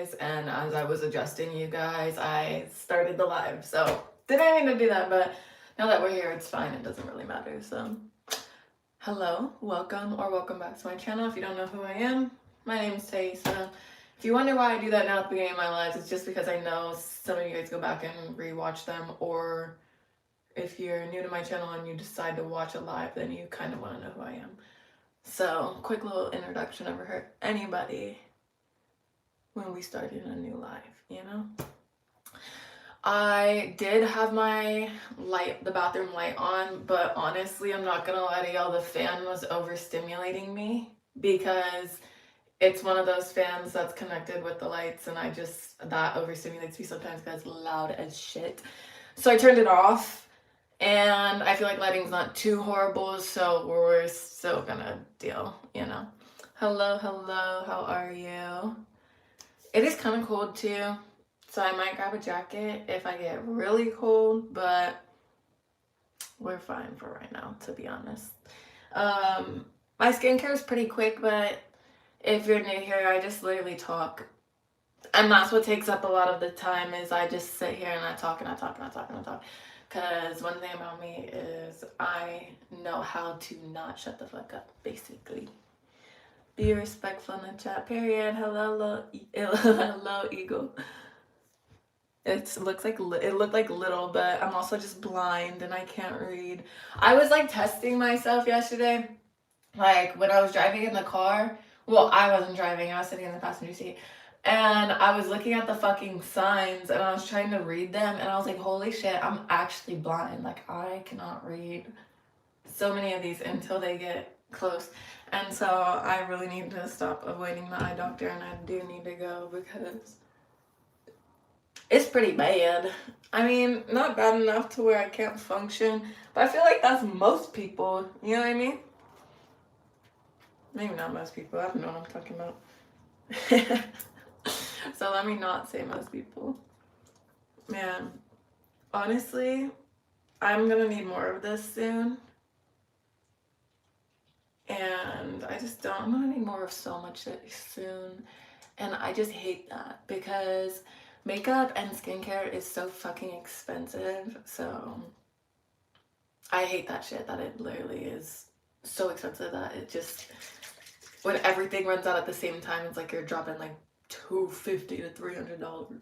guys, and as I was adjusting you guys, I started the live. So didn't mean to do that, but now that we're here, it's fine. It doesn't really matter. So hello, welcome or welcome back to my channel. If you don't know who I am, my name is taiesaa. If you wonder why I do that now at the beginning of my lives, it's just because I know some of you guys go back and rewatch them, or if you're new to my channel and you decide to watch a live, then you kind of want to know who I am. So, quick little introduction never hurt anybody when we started a new live, you know? I did have my light, the bathroom light on, but honestly, I'm not gonna lie to y'all, the fan was overstimulating me because it's one of those fans that's connected with the lights, and that overstimulates me sometimes because it's loud as shit. So I turned it off. And I feel like lighting's not too horrible, so we're still gonna deal, you know. Hello, how are you? It is kind of cold too, so I might grab a jacket if I get really cold, but we're fine for right now, to be honest. My skincare is pretty quick, but if you're new here, I just literally talk. And that's what takes up a lot of the time, is I just sit here and I talk and I talk and I talk and I talk. Because one thing about me is I know how to not shut the fuck up, basically. Be respectful in the chat, period. Hello, Eagle. It looked like little, but I'm also just blind and I can't read. I was like testing myself yesterday, like when I was driving in the car. Well, I wasn't driving, I was sitting in the passenger seat. And I was looking at the fucking signs and I was trying to read them, and I was like, holy shit, I'm actually blind. Like, I cannot read so many of these until they get close. And so I really need to stop avoiding the eye doctor, and I do need to go because it's pretty bad. I mean, not bad enough to where I can't function, but I feel like that's most people, you know what I mean? Maybe not most people, I don't know what I'm talking about. So let me not say most people. Man, honestly, I'm gonna need more of this soon. And I'm gonna need more of so much soon. And I just hate that because makeup and skincare is so fucking expensive. So I hate that shit, that it literally is so expensive that it just, when everything runs out at the same time, it's like you're dropping like $250 to $300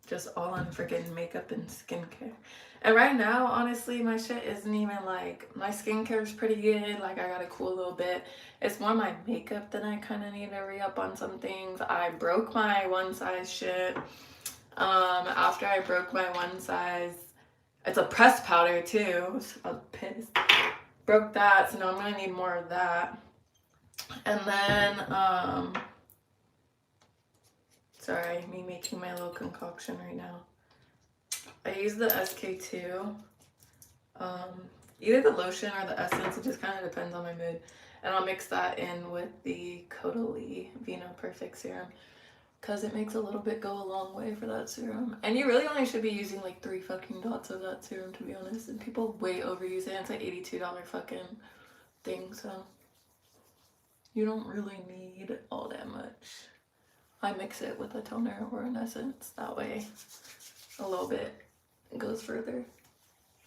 just all on freaking makeup and skincare. And right now, honestly, my shit isn't even like, my skincare is pretty good, like I got a cool little bit. It's more my makeup that I kind of need to re-up on some things. I broke my one size shit. After I broke my one size, it's a pressed powder too, so I was pissed. Broke that, so now I'm gonna need more of that. And then, sorry, me making my little concoction right now. I use the SK2, either the lotion or the essence, it just kind of depends on my mood. And I'll mix that in with the Caudalie Vino Perfect Serum, because it makes a little bit go a long way for that serum. And you really only should be using like 3 fucking dots of that serum, to be honest. And people way overuse it. It's like $82 fucking thing, so you don't really need all that much. I mix it with a toner or an essence. That way, a little bit goes further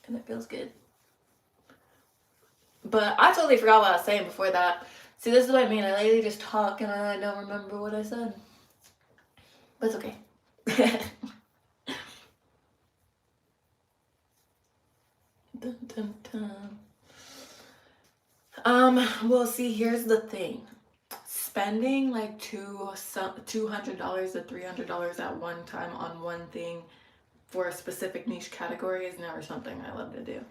and it feels good. But I totally forgot what I was saying before that. See, this is what I mean. I literally just talk and I don't remember what I said. But it's okay. Dun, dun, dun. Well, see, here's the thing. Spending like $200 to $300 at one time on one thing for a specific niche category is never something I love to do.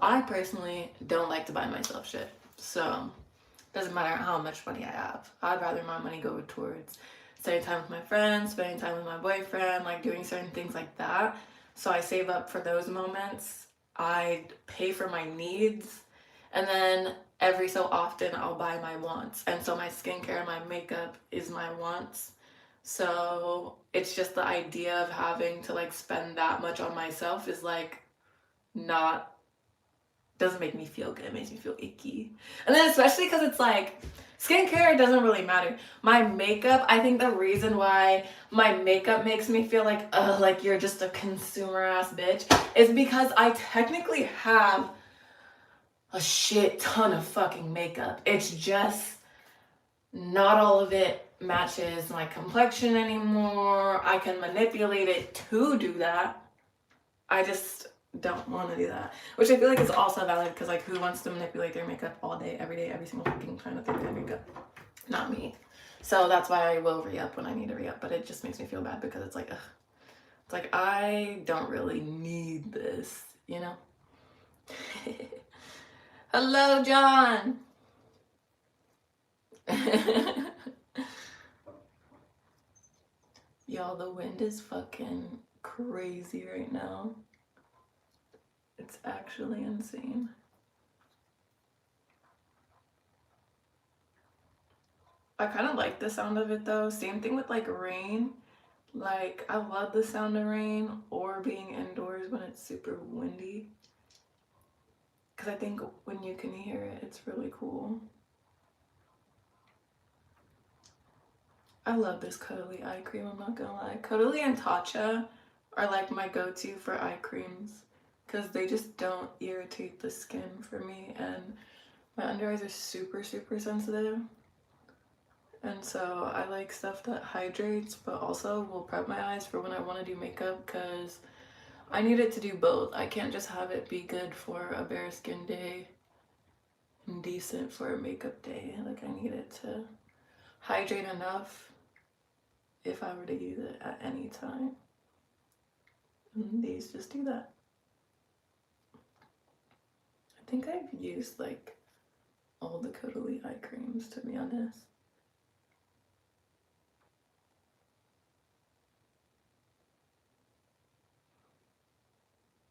I personally don't like to buy myself shit, so it doesn't matter how much money I have. I'd rather my money go towards spending time with my friends, spending time with my boyfriend, like doing certain things like that. So I save up for those moments. I pay for my needs, and then every so often I'll buy my wants. And so my skincare and my makeup is my wants. So it's just the idea of having to like spend that much on myself is like doesn't make me feel good. It makes me feel icky. And then especially because it's like, Skincare doesn't really matter. My makeup, I think the reason why my makeup makes me feel like, ugh, like you're just a consumer ass bitch is because I technically have a shit ton of fucking makeup. It's just not all of it matches my complexion anymore. I can manipulate it to do that. I just don't want to do that. Which I feel like is also valid because, like, who wants to manipulate their makeup all day, every single fucking time that they do their makeup? Not me. So that's why I will re-up when I need to re-up. But it just makes me feel bad because it's like, ugh. It's like, I don't really need this, you know? Hello, John. Y'all, the wind is fucking crazy right now. It's actually insane. I kind of like the sound of it though. Same thing with like rain. Like, I love the sound of rain or being indoors when it's super windy. Because I think when you can hear it, it's really cool. I love this Cuddly eye cream, I'm not gonna lie. Cuddly and Tatcha are like my go-to for eye creams because they just don't irritate the skin for me, and my under eyes are super sensitive, and so I like stuff that hydrates but also will prep my eyes for when I want to do makeup, because I need it to do both. I can't just have it be good for a bare skin day and decent for a makeup day. Like, I need it to hydrate enough if I were to use it at any time. And these just do that. I think I've used like all the Cuddly eye creams, to be honest.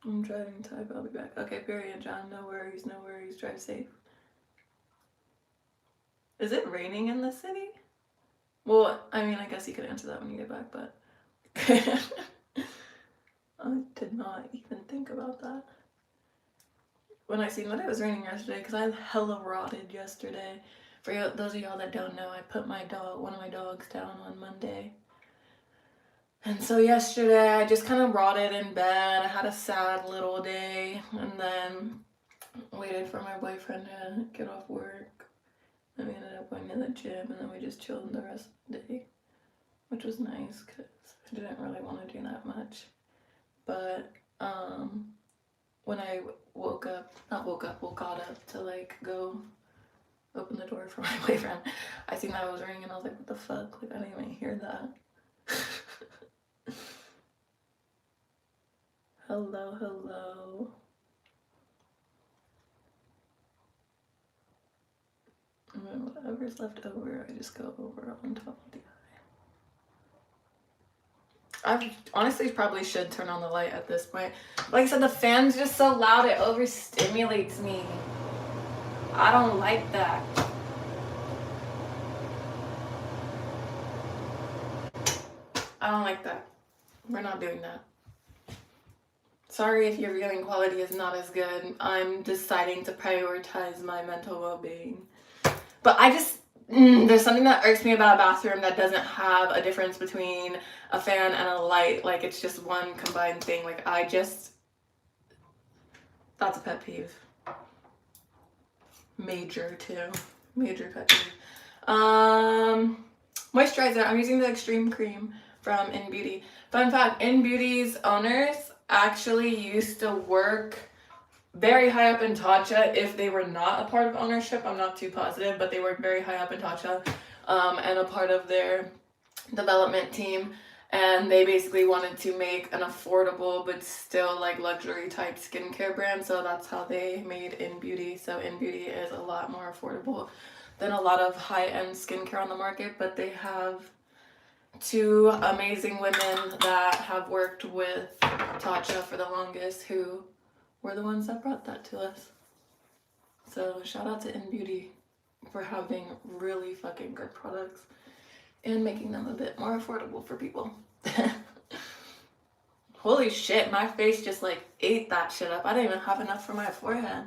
I'm driving type, I'll be back. Okay, period, John. No worries, drive safe. Is it raining in the city? Well, I mean, I guess you could answer that when you get back, but I did not even think about that. When I seen that it was raining yesterday, because I hella rotted yesterday. For those of y'all that don't know, I put one of my dogs down on Monday. And so yesterday I just kind of rotted in bed. I had a sad little day, and then waited for my boyfriend to get off work. Then we ended up going to the gym, and then we just chilled the rest of the day, which was nice because I didn't really want to do that much. But when I got up to like go open the door for my boyfriend, I seen that it was raining, and I was like, what the fuck? Like, I didn't even hear that. Hello. And then whatever's left over, I just go over on top of the eye. I honestly probably should turn on the light at this point. Like I said, the fan's just so loud, it overstimulates me. I don't like that. I don't like that. We're not doing that. Sorry if your viewing quality is not as good. I'm deciding to prioritize my mental well-being. But I just, there's something that irks me about a bathroom that doesn't have a difference between a fan and a light. Like, it's just one combined thing. Like, that's a pet peeve. Major pet peeve. Moisturizer, I'm using the Extreme Cream from In Beauty. Fun fact, In Beauty's owners actually used to work very high up in Tatcha. If they were not a part of ownership, I'm not too positive, but they worked very high up in Tatcha and a part of their development team. And they basically wanted to make an affordable but still like luxury type skincare brand. So that's how they made In Beauty. So In Beauty is a lot more affordable than a lot of high-end skincare on the market, but they have two amazing women that have worked with Tatcha for the longest, who were the ones that brought that to us. So shout out to In Beauty for having really fucking good products and making them a bit more affordable for people. Holy shit, my face just like ate that shit up. I didn't even have enough for my forehead.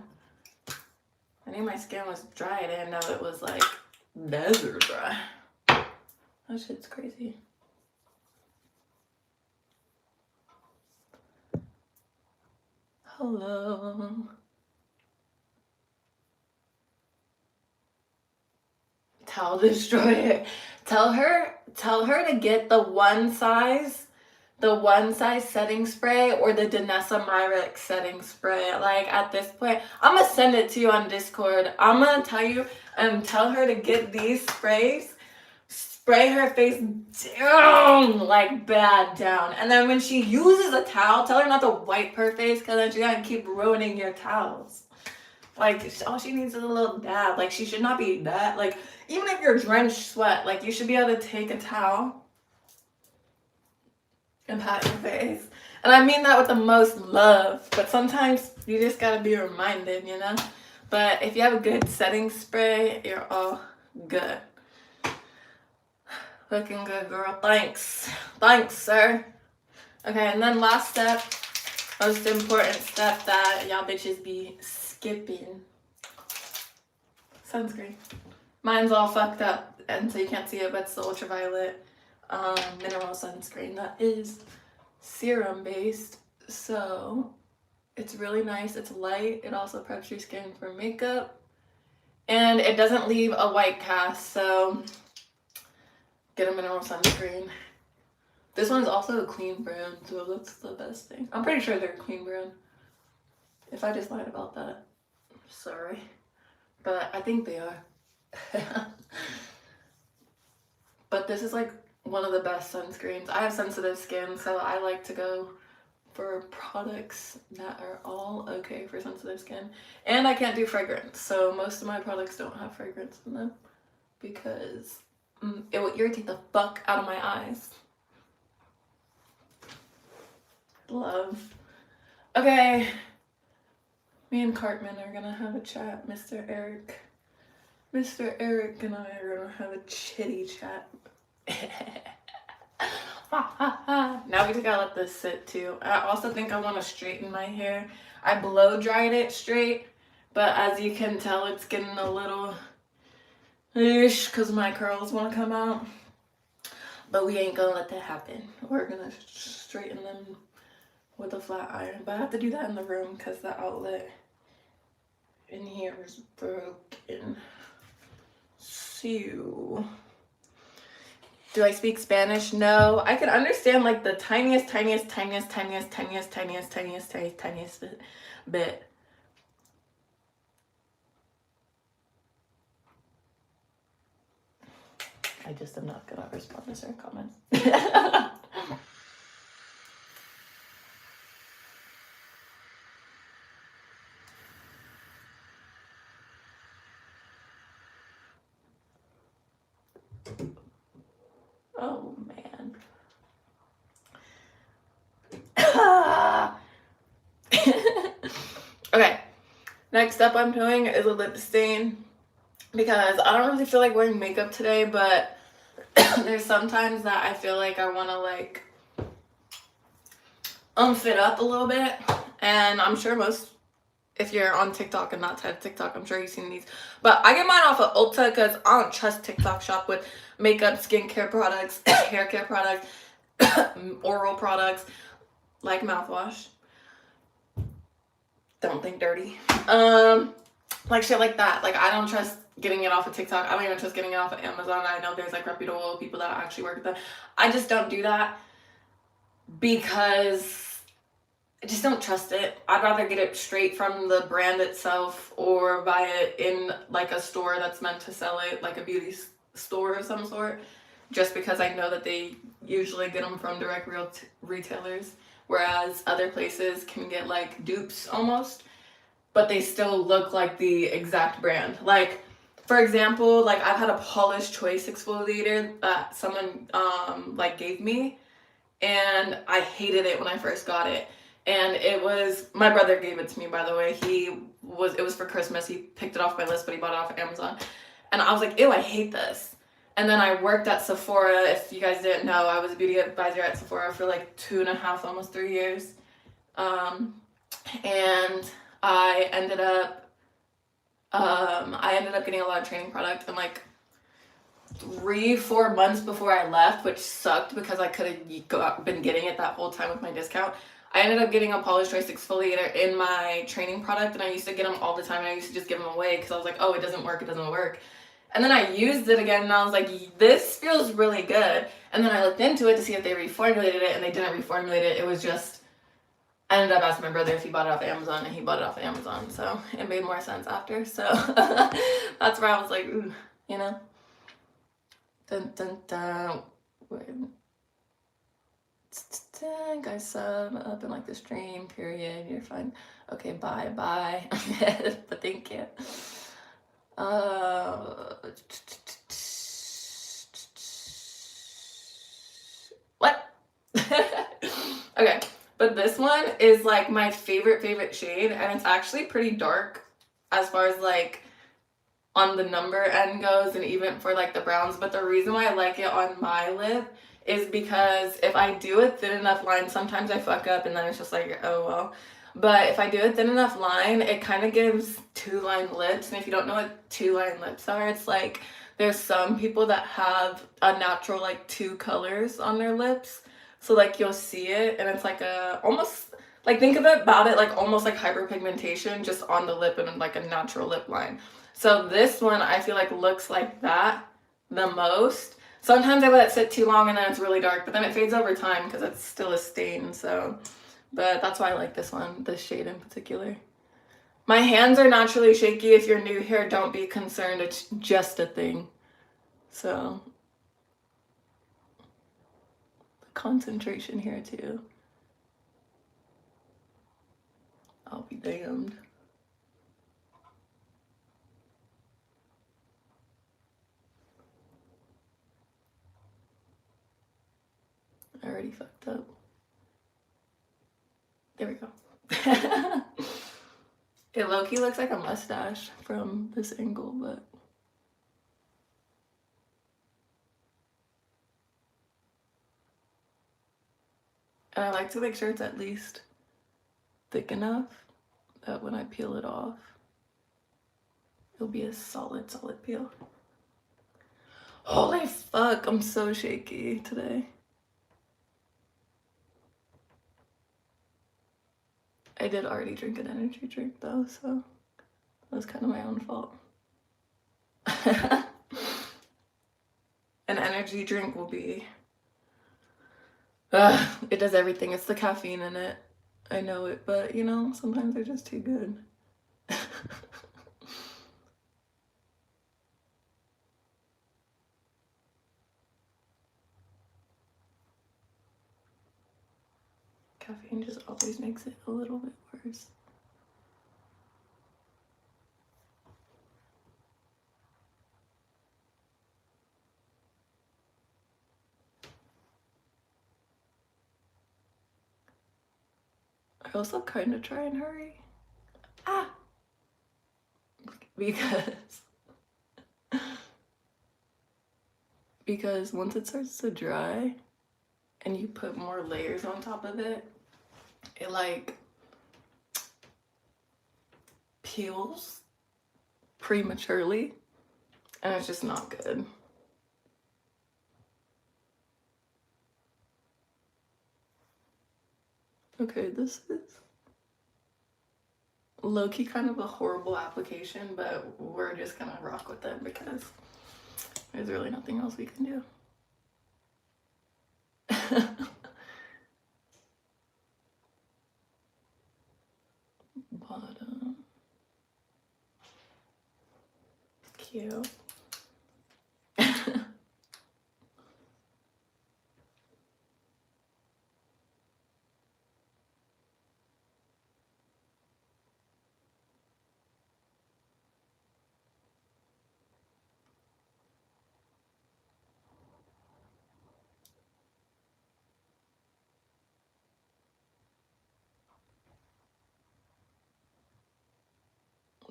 I knew my skin was dry. I didn't know it was like Desert dry. That shit's crazy. Hello. Towel destroyer. Tell her to get the one size setting spray or the Danessa Myricks setting spray. Like, at this point, I'm gonna send it to you on Discord. I'm gonna tell you and tell her to get these sprays, spray her face down, like bad down. And then when she uses a towel, tell her not to wipe her face, because then she's gonna keep ruining your towels. Like, all she needs is a little dab. Like, she should not be that. Like, even if you're drenched sweat, like, you should be able to take a towel and pat your face. And I mean that with the most love. But sometimes you just gotta be reminded, you know? But if you have a good setting spray, you're all good. Looking good, girl. Thanks. Thanks, sir. Okay, and then last step, most important step that y'all bitches be skipping. Sunscreen. Mine's all fucked up, and so you can't see it, but it's the ultraviolet mineral sunscreen that is serum based. So it's really nice. It's light. It also preps your skin for makeup, and it doesn't leave a white cast. So get a mineral sunscreen. This one's also a clean brand, so that's the best thing. I'm pretty sure they're a clean brand. If I just lied about that, sorry. But I think they are. But this is like one of the best sunscreens. I have sensitive skin, so I like to go for products that are all okay for sensitive skin. And I can't do fragrance, so most of my products don't have fragrance in them because it will irritate the fuck out of my eyes. Love. Okay. Me and Cartman are gonna have a chat, Mr. Eric. Mr. Eric and I are gonna have a chitty chat. Now we just gotta let this sit too. I also think I want to straighten my hair. I blow dried it straight, but as you can tell, it's getting a little ish because my curls want to come out. But we ain't gonna let that happen. We're gonna straighten them with a flat iron. But I have to do that in the room because the outlet in here is broken. So, do I speak Spanish? No. I can understand like the tiniest bit. I just am not gonna respond to certain comments. Oh man. Okay, next step I'm doing is a lip stain because I don't really feel like wearing makeup today, but there's sometimes that I feel like I want to like fit up a little bit. And I'm sure most, if you're on TikTok and not type TikTok, I'm sure you've seen these. But I get mine off of Ulta because I don't trust TikTok shop with makeup, skincare products, hair care products, oral products, like mouthwash. Don't think dirty. Like shit like that. Like I don't trust getting it off of TikTok. I don't even trust getting it off of Amazon. I know there's like reputable people that actually work with them. I just don't do that because I just don't trust it. I'd rather get it straight from the brand itself or buy it in like a store that's meant to sell it, like a beauty store of some sort, just because I know that they usually get them from direct retailers, whereas other places can get like dupes almost, but they still look like the exact brand. Like, for example, like I've had a Paula's Choice exfoliator that someone like gave me, and I hated it when I first got it. And it was, my brother gave it to me, by the way. It was for Christmas. He picked it off my list, but he bought it off of Amazon. And I was like, ew, I hate this. And then I worked at Sephora. If you guys didn't know, I was a beauty advisor at Sephora for like 2.5, almost 3 years. And I ended up getting a lot of training product. And like, 3-4 months before I left, which sucked because I could have been getting it that whole time with my discount. I ended up getting a Polish Choice exfoliator in my training product, and I used to get them all the time, and I used to just give them away because I was like, oh, it doesn't work, it doesn't work. And then I used it again, and I was like, this feels really good. And then I looked into it to see if they reformulated it, and they didn't reformulate it. It was just, I ended up asking my brother if he bought it off Amazon, and he bought it off Amazon, so it made more sense after. So that's where I was like, ooh, you know? Dun, dun, dun. Wait. Guys, sub up and like the stream, period. You're fine. Okay, bye. But thank you. What? Okay, but this one is like my favorite shade, and it's actually pretty dark as far as like on the number end goes, and even for like the browns. But the reason why I like it on my lip is because if I do a thin enough line, sometimes I fuck up and then it's just like, oh well. But if I do a thin enough line, it kind of gives 2-line lips. And if you don't know what 2-line lips are, it's like there's some people that have a natural like 2 colors on their lips. So like you'll see it and it's like a almost like, think about it like almost like hyperpigmentation just on the lip and like a natural lip line. So this one I feel like looks like that the most. Sometimes I let it sit too long and then it's really dark, but then it fades over time because it's still a stain. So, but that's why I like this one, this shade in particular. My hands are naturally shaky. If you're new here, don't be concerned. It's just a thing. So, the concentration here too. I'll be damned. I already fucked up. There we go. It low-key looks like a mustache from this angle, but and I like to make sure it's at least thick enough that when I peel it off, it'll be a solid peel. Holy fuck, I'm so shaky today. I did already drink an energy drink though, so that was kind of my own fault. An energy drink will be... it does everything. It's the caffeine in it. I know it, but you know, sometimes they're just too good. Caffeine just always makes it a little bit worse. I also kind of try and hurry. Because once it starts to dry and you put more layers on top of it, it like peels prematurely and it's just not good. Okay, this is low-key kind of a horrible application, but we're just gonna rock with it because there's really nothing else we can do. Bottom. Cute.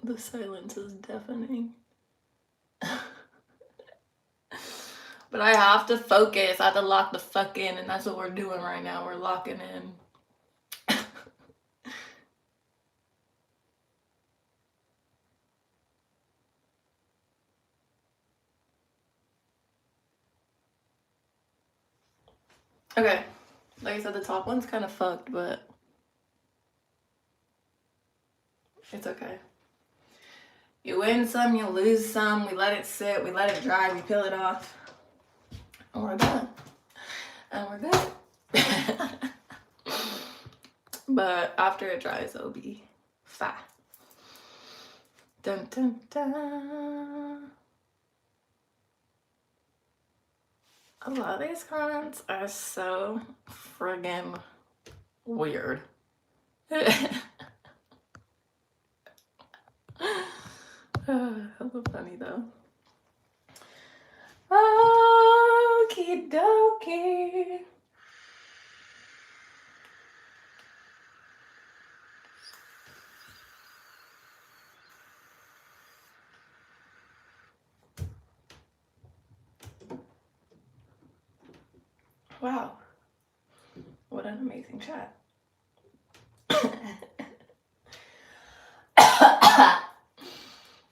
The silence is deafening. But I have to focus. I have to lock the fuck in, and that's what we're doing right now. We're locking in. Okay, like I said, the top one's kind of fucked, but it's okay. You win some, you lose some. We let it sit, we let it dry, we peel it off, and we're done. And we're good. But after it dries, it'll be fine. Dun dun dun. A lot of these comments are so friggin' weird. Hella funny though. Okie dokie. Wow. What an amazing chat.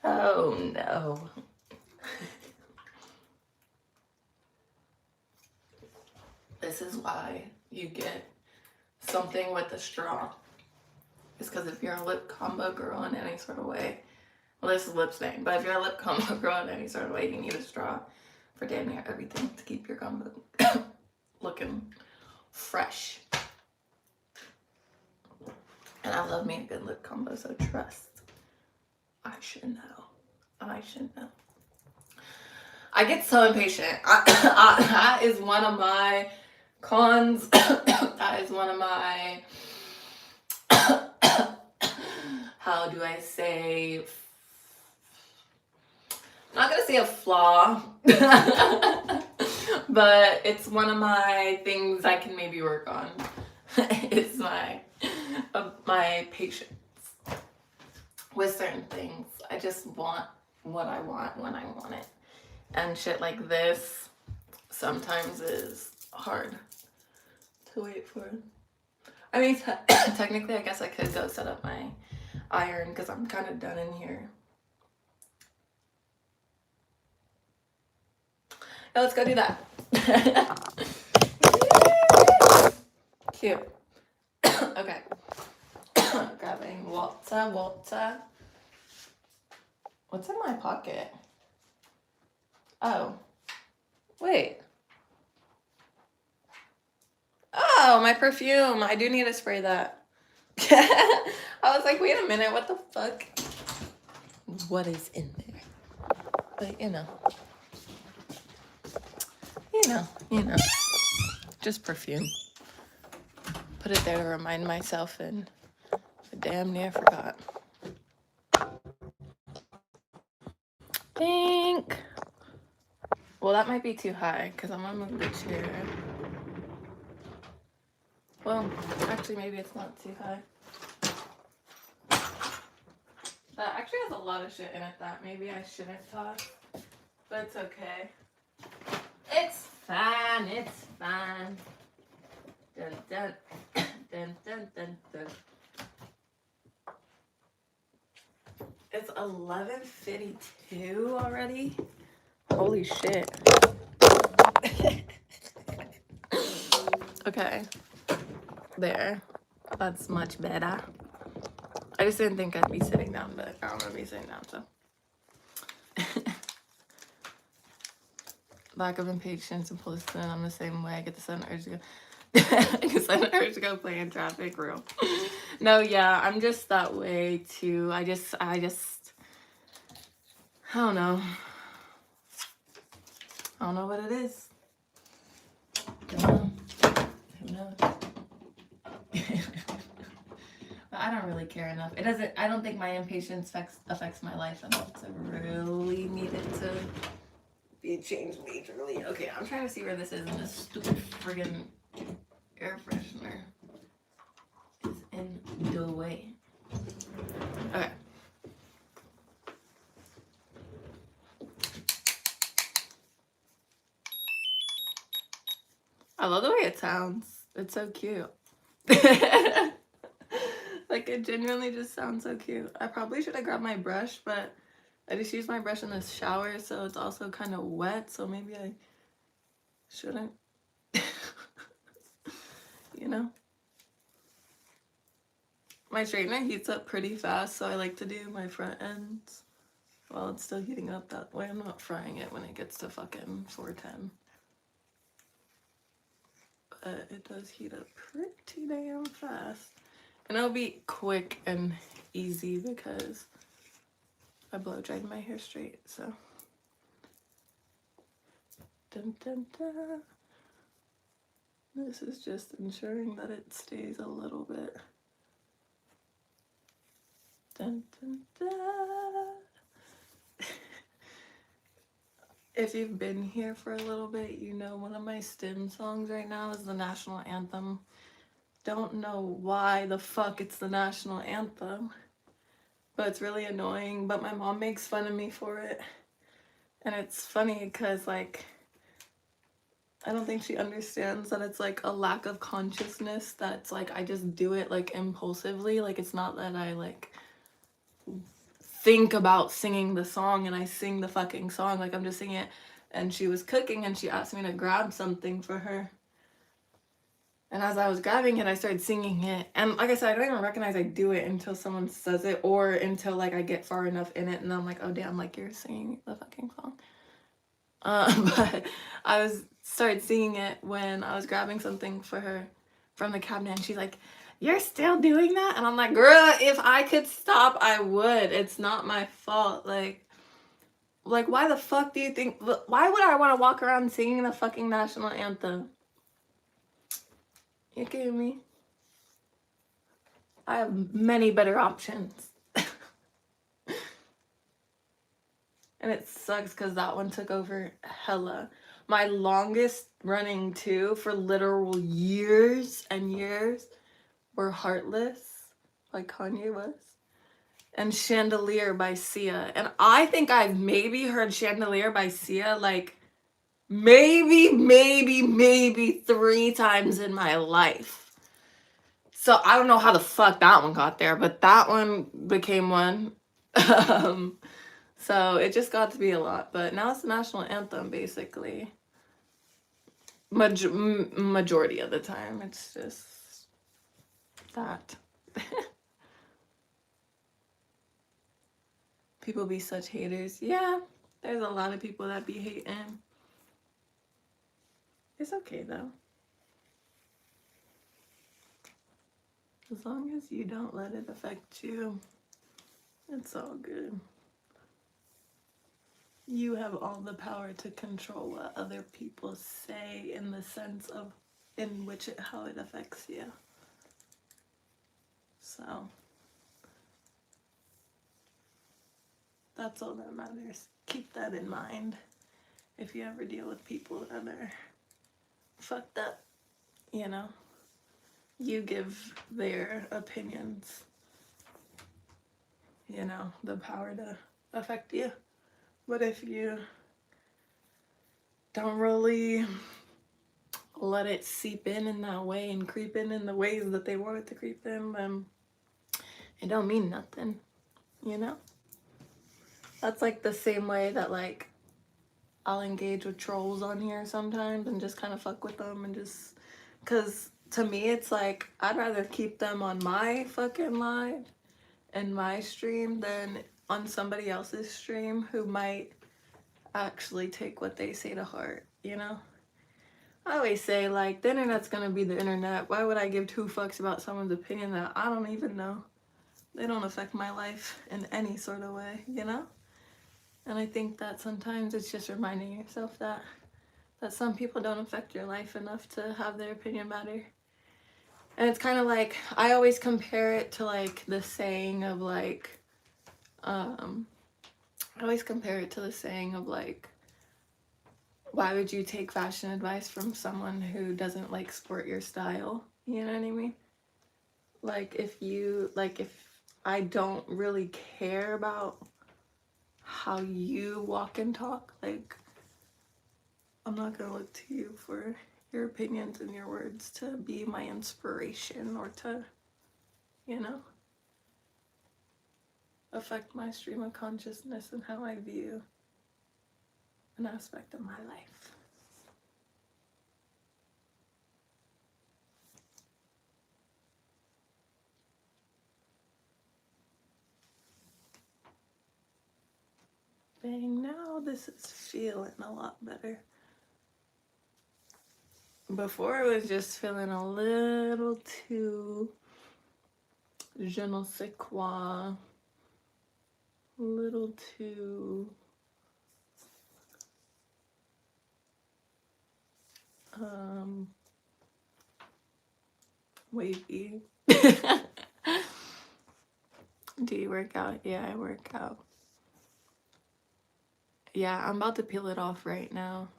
Oh no. This is why you get something with a straw. It's because if you're a lip combo girl in any sort of way, well, this is lip stain, but if you're a lip combo girl in any sort of way, you need a straw for damn near everything to keep your combo looking fresh. And I love me a good lip combo, so trust. I should know. I should know. I get so impatient. That is one of my cons. That is one of my, how do I say, I'm not gonna say a flaw, but it's one of my things I can maybe work on. It's my patience with certain things. I just want what I want when I want it. And shit like this sometimes is hard to wait for. I mean, technically, I guess I could go set up my iron because I'm kind of done in here. Now let's go do that. Cute. Okay. Grabbing water. What's in my pocket? Oh. Wait. Oh, my perfume. I do need to spray that. I was like, wait a minute, what the fuck? What is in there? But you know. Just perfume. Put it there to remind myself, and I damn near forgot. Think. Well, that might be too high because I'm gonna move the chair. Well, actually, maybe it's not too high. That actually has a lot of shit in it that maybe I shouldn't toss, but it's okay. It's fine. It's fine. Dun dun dun dun dun dun. It's 11:52 already. Holy shit. Okay. There. That's much better. I just didn't think I'd be sitting down, but I don't want to be sitting down, so. Lack of impatience and postman. I'm the same way. I get the sudden urge to go. I get the sudden urge to go play in traffic. Real. No, yeah, I'm just that way too. I don't know. I don't know what it is. Who knows? But I don't really care enough. I don't think my impatience affects my life enough to really need it to be changed majorly. Okay, I'm trying to see where this is, and this stupid friggin' air freshener is in the way. Okay. I love the way it sounds. It's so cute. Like, it genuinely just sounds so cute. I probably should have grabbed my brush, but I just used my brush in the shower, so it's also kind of wet, so maybe I shouldn't. My straightener heats up pretty fast, so I like to do my front ends while it's still heating up. That way I'm not frying it when it gets to fucking 410. But it does heat up pretty damn fast. And it'll be quick and easy because I blow dried my hair straight, so. Dun, dun, dun. This is just ensuring that it stays a little bit. Dun, dun, dun. If you've been here for a little bit, you know one of my stim songs right now is the national anthem. Don't know why the fuck it's the national anthem, but it's really annoying. But my mom makes fun of me for it. And it's funny because, like, I don't think she understands that it's like a lack of consciousness, that's like I just do it like impulsively. Like, it's not that I like think about singing the song and I sing the fucking song, like I'm just singing it. And she was cooking and she asked me to grab something for her, and as I was grabbing it I started singing it, and like I said, I don't even recognize I do it until someone says it, or until like I get far enough in it and I'm like, oh damn, like you're singing the fucking song. But I started singing it when I was grabbing something for her from the cabinet, and she's like, you're still doing that? And I'm like, girl, if I could stop, I would. It's not my fault. Like why the fuck do you think, why would I want to walk around singing the fucking national anthem? You kidding me? I have many better options. And it sucks because that one took over hella. My longest running two for literal years and years were Heartless by Kanye West and Chandelier by Sia. And I think I've maybe heard Chandelier by Sia like maybe 3 times in my life. So I don't know how the fuck that one got there, but that one became one. So it just got to be a lot. But now it's the national anthem, basically. Majority of the time, it's just that. People be such haters. Yeah, there's a lot of people that be hating. It's okay though. As long as you don't let it affect you, it's all good. You have all the power to control what other people say in the sense of in which how it affects you. So that's all that matters. Keep that in mind if you ever deal with people that are fucked up, you know. You give their opinions, you know, the power to affect you. But if you don't really let it seep in that way and creep in the ways that they want it to creep in, then it don't mean nothing, you know? That's like the same way that like I'll engage with trolls on here sometimes and just kind of fuck with them, and just because to me it's like I'd rather keep them on my fucking live and my stream than on somebody else's stream who might actually take what they say to heart, you know? I always say, like, the internet's gonna be the internet. Why would I give 2 fucks about someone's opinion that I don't even know? They don't affect my life in any sort of way, you know? And I think that sometimes it's just reminding yourself that some people don't affect your life enough to have their opinion matter. And it's kind of like, I always compare it to like the saying of like, I always compare it to the saying of like, why would you take fashion advice from someone who doesn't like sport your style? You know what I mean? Like if I don't really care about how you walk and talk, like I'm not gonna look to you for your opinions and your words to be my inspiration or to, you know, affect my stream of consciousness and how I view an aspect of my life. tapping. Now this is feeling a lot better. Before it was just feeling a little too je ne sais quoi, a little too wavy. Do you work out? Yeah, I work out. Yeah, I'm about to peel it off right now.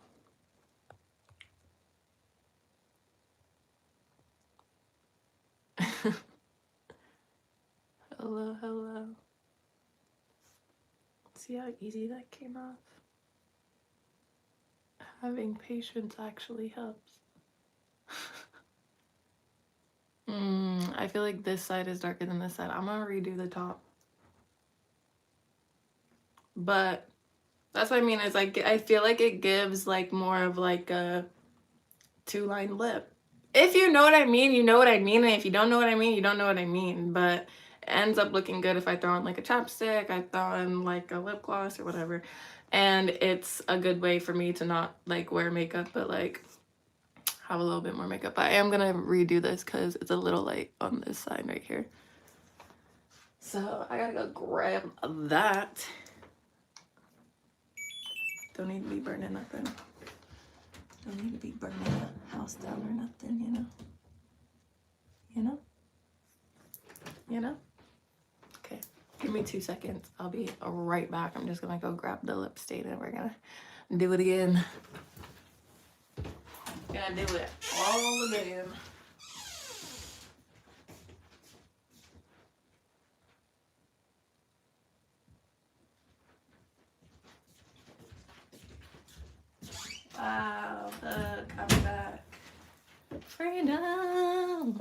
Hello, hello. See how easy that came off? Having patience actually helps. I feel like this side is darker than this side. I'm gonna redo the top. But that's what I mean, is like I feel like it gives like more of like a two-line lip. If you know what I mean, you know what I mean. And if you don't know what I mean, you don't know what I mean. But it ends up looking good if I throw on like a chapstick, I throw on like a lip gloss or whatever. And it's a good way for me to not like wear makeup, but like have a little bit more makeup. I am gonna redo this because it's a little light on this side right here. So I gotta go grab that. Don't need to be burning nothing. Don't need to be burning the house down or nothing, you know? You know? You know? Okay, give me 2 seconds. I'll be right back. I'm just gonna go grab the lip stain and we're gonna do it again. Gonna do it all again. Wow, look, I'm back. Freedom!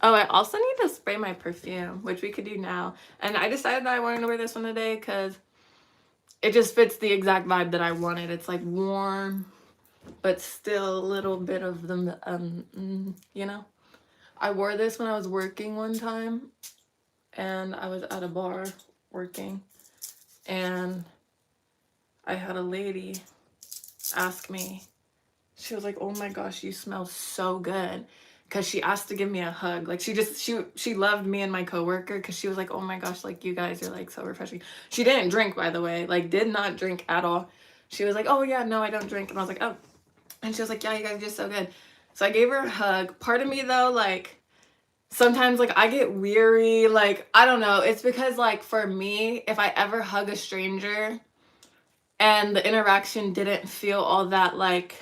Oh, I also need to spray my perfume, which we could do now. And I decided that I wanted to wear this one today because it just fits the exact vibe that I wanted. It's like warm, but still a little bit of the, you know? I wore this when I was working one time, and I was at a bar working, and I had a lady ask me, she was like, oh my gosh, you smell so good. Because she asked to give me a hug. Like she loved me and my coworker because she was like, oh my gosh, like you guys are like so refreshing. She didn't drink, by the way, like did not drink at all. She was like, oh yeah, no, I don't drink. And I was like, oh. And she was like, yeah, you guys are just so good. So I gave her a hug. Part of me though, like sometimes like I get weary, like I don't know. It's because like for me, if I ever hug a stranger and the interaction didn't feel all that like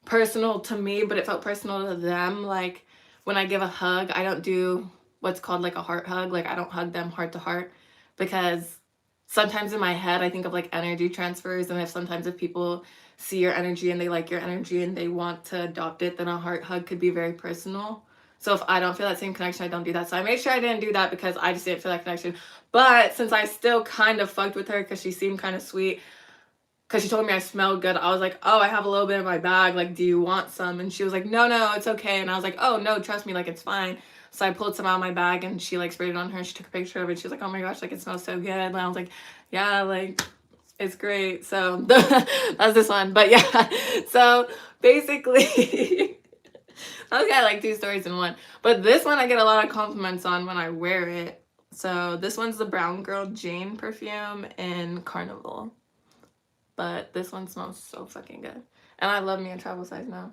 personal to me, but it felt personal to them, like when I give a hug, I don't do what's called like a heart hug. Like I don't hug them heart to heart because sometimes in my head I think of like energy transfers, and if people see your energy and they like your energy and they want to adopt it, then a heart hug could be very personal. So if I don't feel that same connection, I don't do that. So I made sure I didn't do that because I just didn't feel that connection. But since I still kind of fucked with her because she seemed kind of sweet, because she told me I smelled good, I was like, oh, I have a little bit in my bag, like, do you want some? And she was like, no, it's okay. And I was like, oh no, trust me, like it's fine. So I pulled some out of my bag and she like sprayed it on her. She took a picture of it. She was like, oh my gosh, like it smells so good. And I was like, yeah, like it's great. So that's this one. But yeah, so basically I was got like 2 stories in one. But this one I get a lot of compliments on when I wear it. So this one's the Brown Girl Jane perfume in Carnival. But this one smells so fucking good. And I love me a travel size now.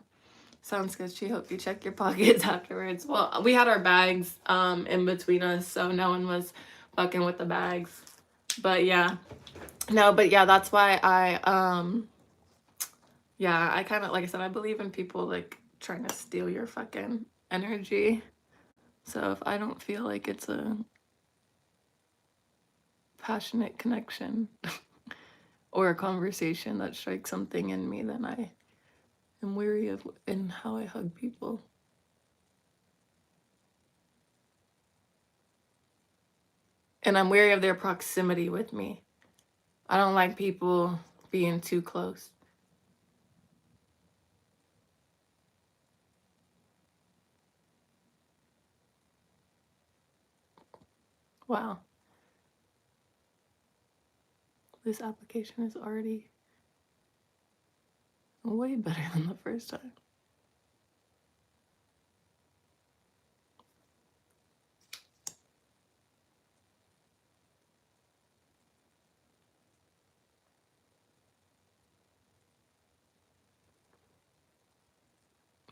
Sounds good. She hope you check your pockets afterwards. Well, we had our bags in between us, so no one was fucking with the bags. But yeah. No, but yeah, that's why I yeah, I kind of, like I said, I believe in people like trying to steal your fucking energy. So if I don't feel like it's a passionate connection or a conversation that strikes something in me, then I am weary of in how I hug people. And I'm wary of their proximity with me. I don't like people being too close. Wow. This application is already way better than the first time.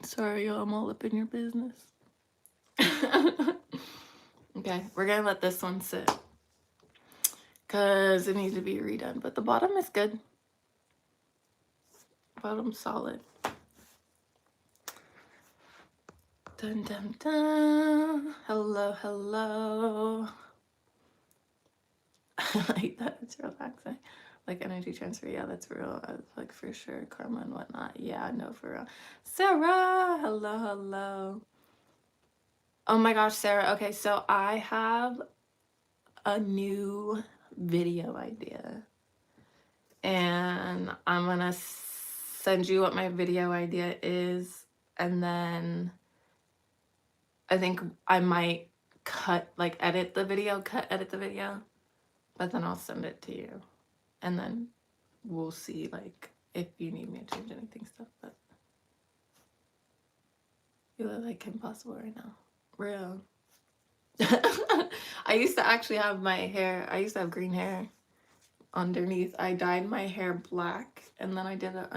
Sorry, y'all, I'm all up in your business. Okay, we're gonna let this one sit because it needs to be redone, but the bottom is good. Bottom's solid. Dun dun dun. Hello, hello. Like that, it's relaxing. Like energy transfer, yeah, that's real. Like for sure, karma and whatnot. Yeah, no, for real. Sarah, hello, hello. Oh my gosh, Sarah. Okay, so I have a new video idea, and I'm gonna send you what my video idea is, and then I think I might edit the video, but then I'll send it to you, and then we'll see like if you need me to change anything stuff. But you look like impossible right now. Real. I used to actually have green hair underneath. I dyed my hair black and then I did it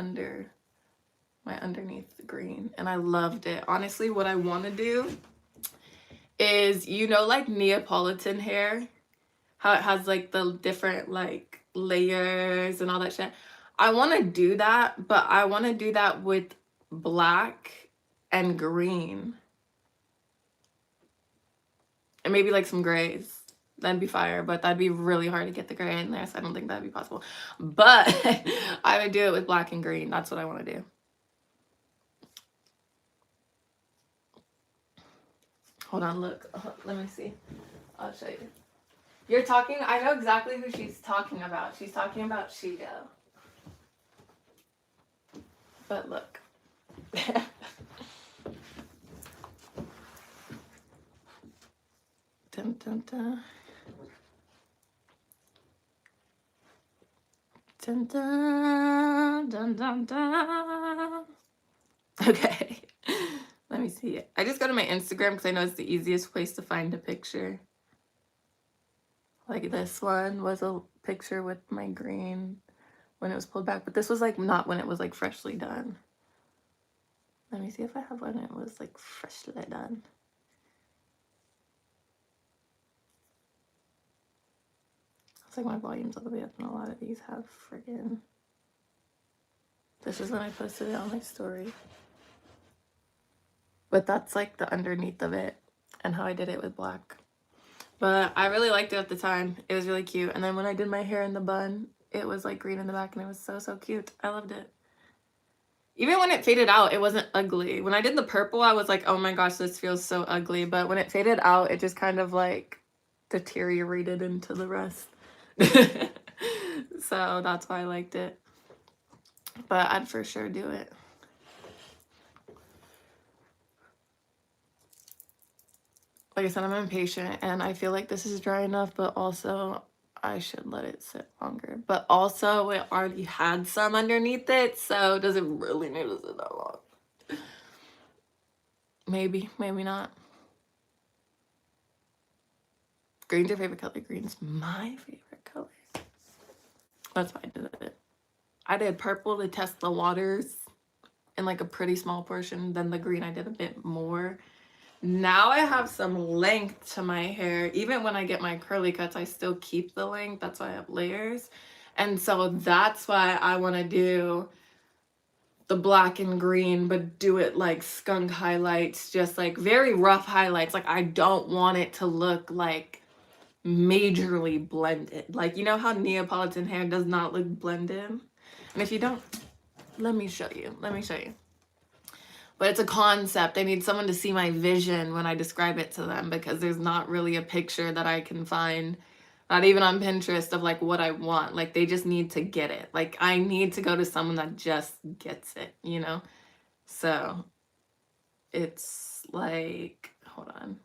underneath green, and I loved it. Honestly, what I want to do is, like Neapolitan hair, how it has like the different like layers and all that shit. I want to do that, but I want to do that with black and green. And maybe like some grays. That'd be fire, but that'd be really hard to get the gray in there, so I don't think that'd be possible. But I would do it with black and green. That's what I want to do. Hold on, look. Let me see. I'll show you. You're talking, I know exactly who she's talking about. She's talking about Shigo. But look. Dun, dun, dun. Dun, dun, dun, dun, dun. Okay. Let me see it. I just go to my Instagram because I know it's the easiest place to find a picture. Like this one was a picture with my green when it was pulled back, but this was like not when it was like freshly done. Let me see if I have when it was like freshly done. It's like my volume's all the way up, and a lot of these have friggin'. This is when I posted it on my story. But that's like the underneath of it and how I did it with black. But I really liked it at the time. It was really cute. And then when I did my hair in the bun, it was like green in the back, and it was so, so cute. I loved it. Even when it faded out, it wasn't ugly. When I did the purple, I was like, oh my gosh, this feels so ugly. But when it faded out, it just kind of like deteriorated into the rest. So that's why I liked it. But I'd for sure do it. Like I said, I'm impatient, and I feel like this is dry enough, but also I should let it sit longer. But also it already had some underneath it, so does it really need to sit that long? Maybe, maybe not. Green's your favorite color? Green's my favorite color. That's why I did it. I did purple to test the waters in like a pretty small portion. Then the green I did a bit more. Now I have some length to my hair. Even when I get my curly cuts, I still keep the length. That's why I have layers. And so that's why I want to do the black and green, but do it like skunk highlights, just like very rough highlights. Like I don't want it to look like majorly blended. Like, you know how Neapolitan hair does not look blended? And if you don't, let me show you. But it's a concept. I need someone to see my vision when I describe it to them, because there's not really a picture that I can find, not even on Pinterest, of like what I want. Like they just need to get it. Like I need to go to someone that just gets it, So it's like, hold on.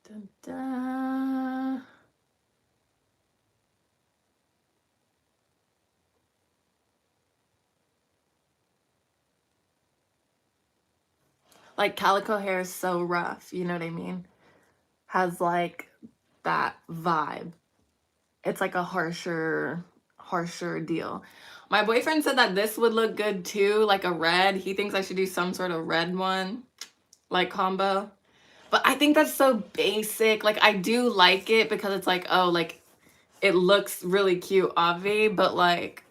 Dun, dun. Like calico hair is so rough, you know what I mean? Has like that vibe. It's like a harsher deal. My boyfriend said that this would look good too, like a red. He thinks I should do some sort of red one, like combo. But I think that's so basic. Like I do like it because it's like, oh, like it looks really cute, obvi, but like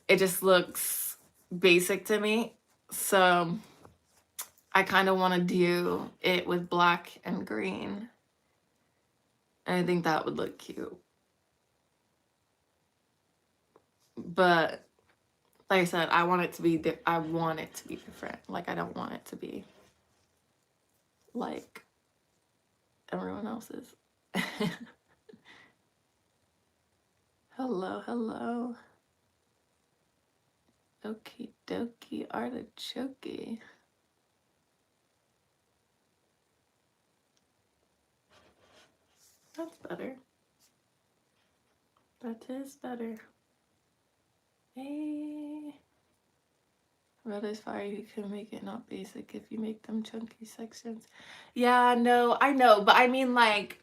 it just looks basic to me. So I kind of want to do it with black and green. And I think that would look cute. But like I said, I want it to be different. Like I don't want it to be like everyone else's. Hello, hello. Okie dokie artichoke. That's better. That is better. Hey. Red is fire. You can make it not basic if you make them chunky sections. Yeah, no, I know. But I mean, like,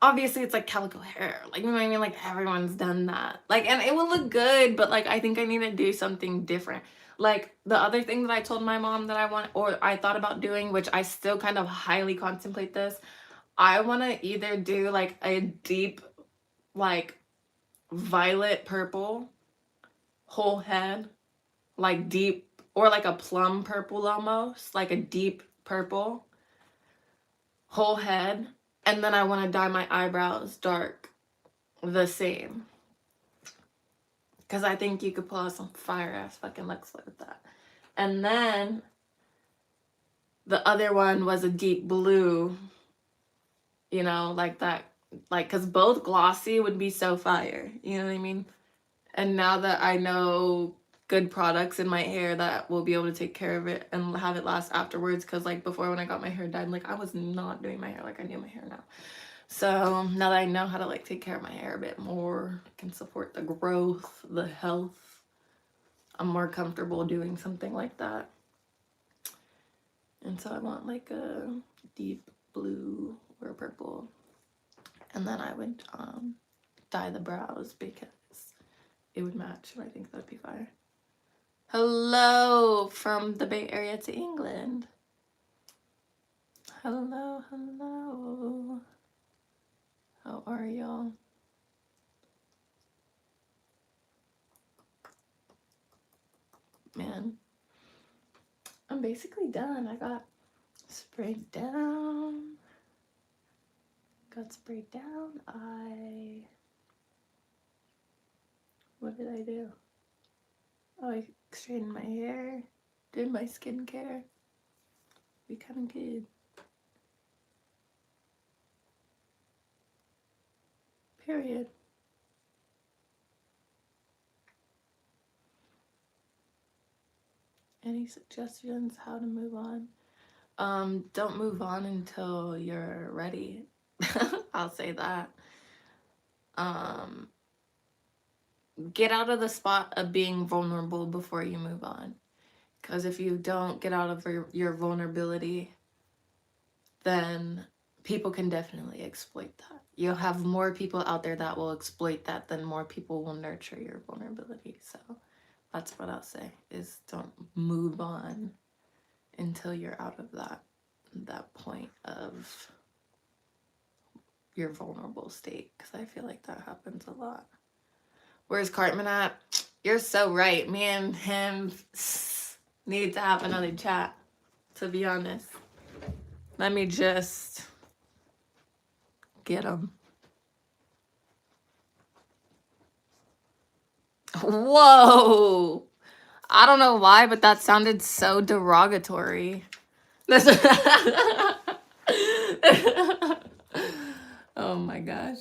obviously it's like calico hair. Like, you know what I mean? Like, everyone's done that. Like, and it will look good, but like, I think I need to do something different. Like, the other thing that I told my mom that I want, or I thought about doing, which I still kind of highly contemplate this, I want to either do like a deep, like, violet purple whole head, like deep, or like a plum purple almost, like a deep purple whole head. And then I want to dye my eyebrows dark the same, because I think you could pull out some fire ass fucking looks with that. And then the other one was a deep blue, you know, like that, like, because both glossy would be so fire, you know what I mean? And now that I know good products in my hair that will be able to take care of it and have it last afterwards, because like before when I got my hair dyed, like I was not doing my hair like I do my hair now. So now that I know how to like take care of my hair a bit more, can support the growth, the health, I'm more comfortable doing something like that. And so I want like a deep blue or purple, and then I would dye the brows because it would match, and I think that'd be fire. Hello from the Bay Area to England. Hello, hello. How are y'all? Man, I'm basically done. I got sprayed down. What did I do? Oh, I straightened my hair, did my skincare. We kind of good. Period. Any suggestions how to move on? Don't move on until you're ready. I'll say that. Get out of the spot of being vulnerable before you move on. Because if you don't get out of your vulnerability, then people can definitely exploit that. You'll have more people out there that will exploit that than more people will nurture your vulnerability. So that's what I'll say, is don't move on until you're out of that point of your vulnerable state, because I feel like that happens a lot. Where's Cartman at? You're so right. Me and him need to have another chat, to be honest. Let me just get him. Whoa! I don't know why, but that sounded so derogatory. Oh my gosh.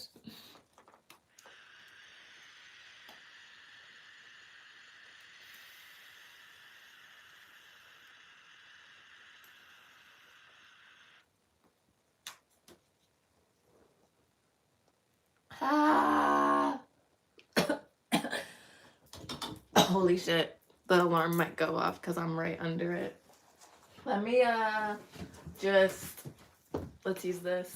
Ah. Holy shit. The alarm might go off because I'm right under it. Let me just, let's use this.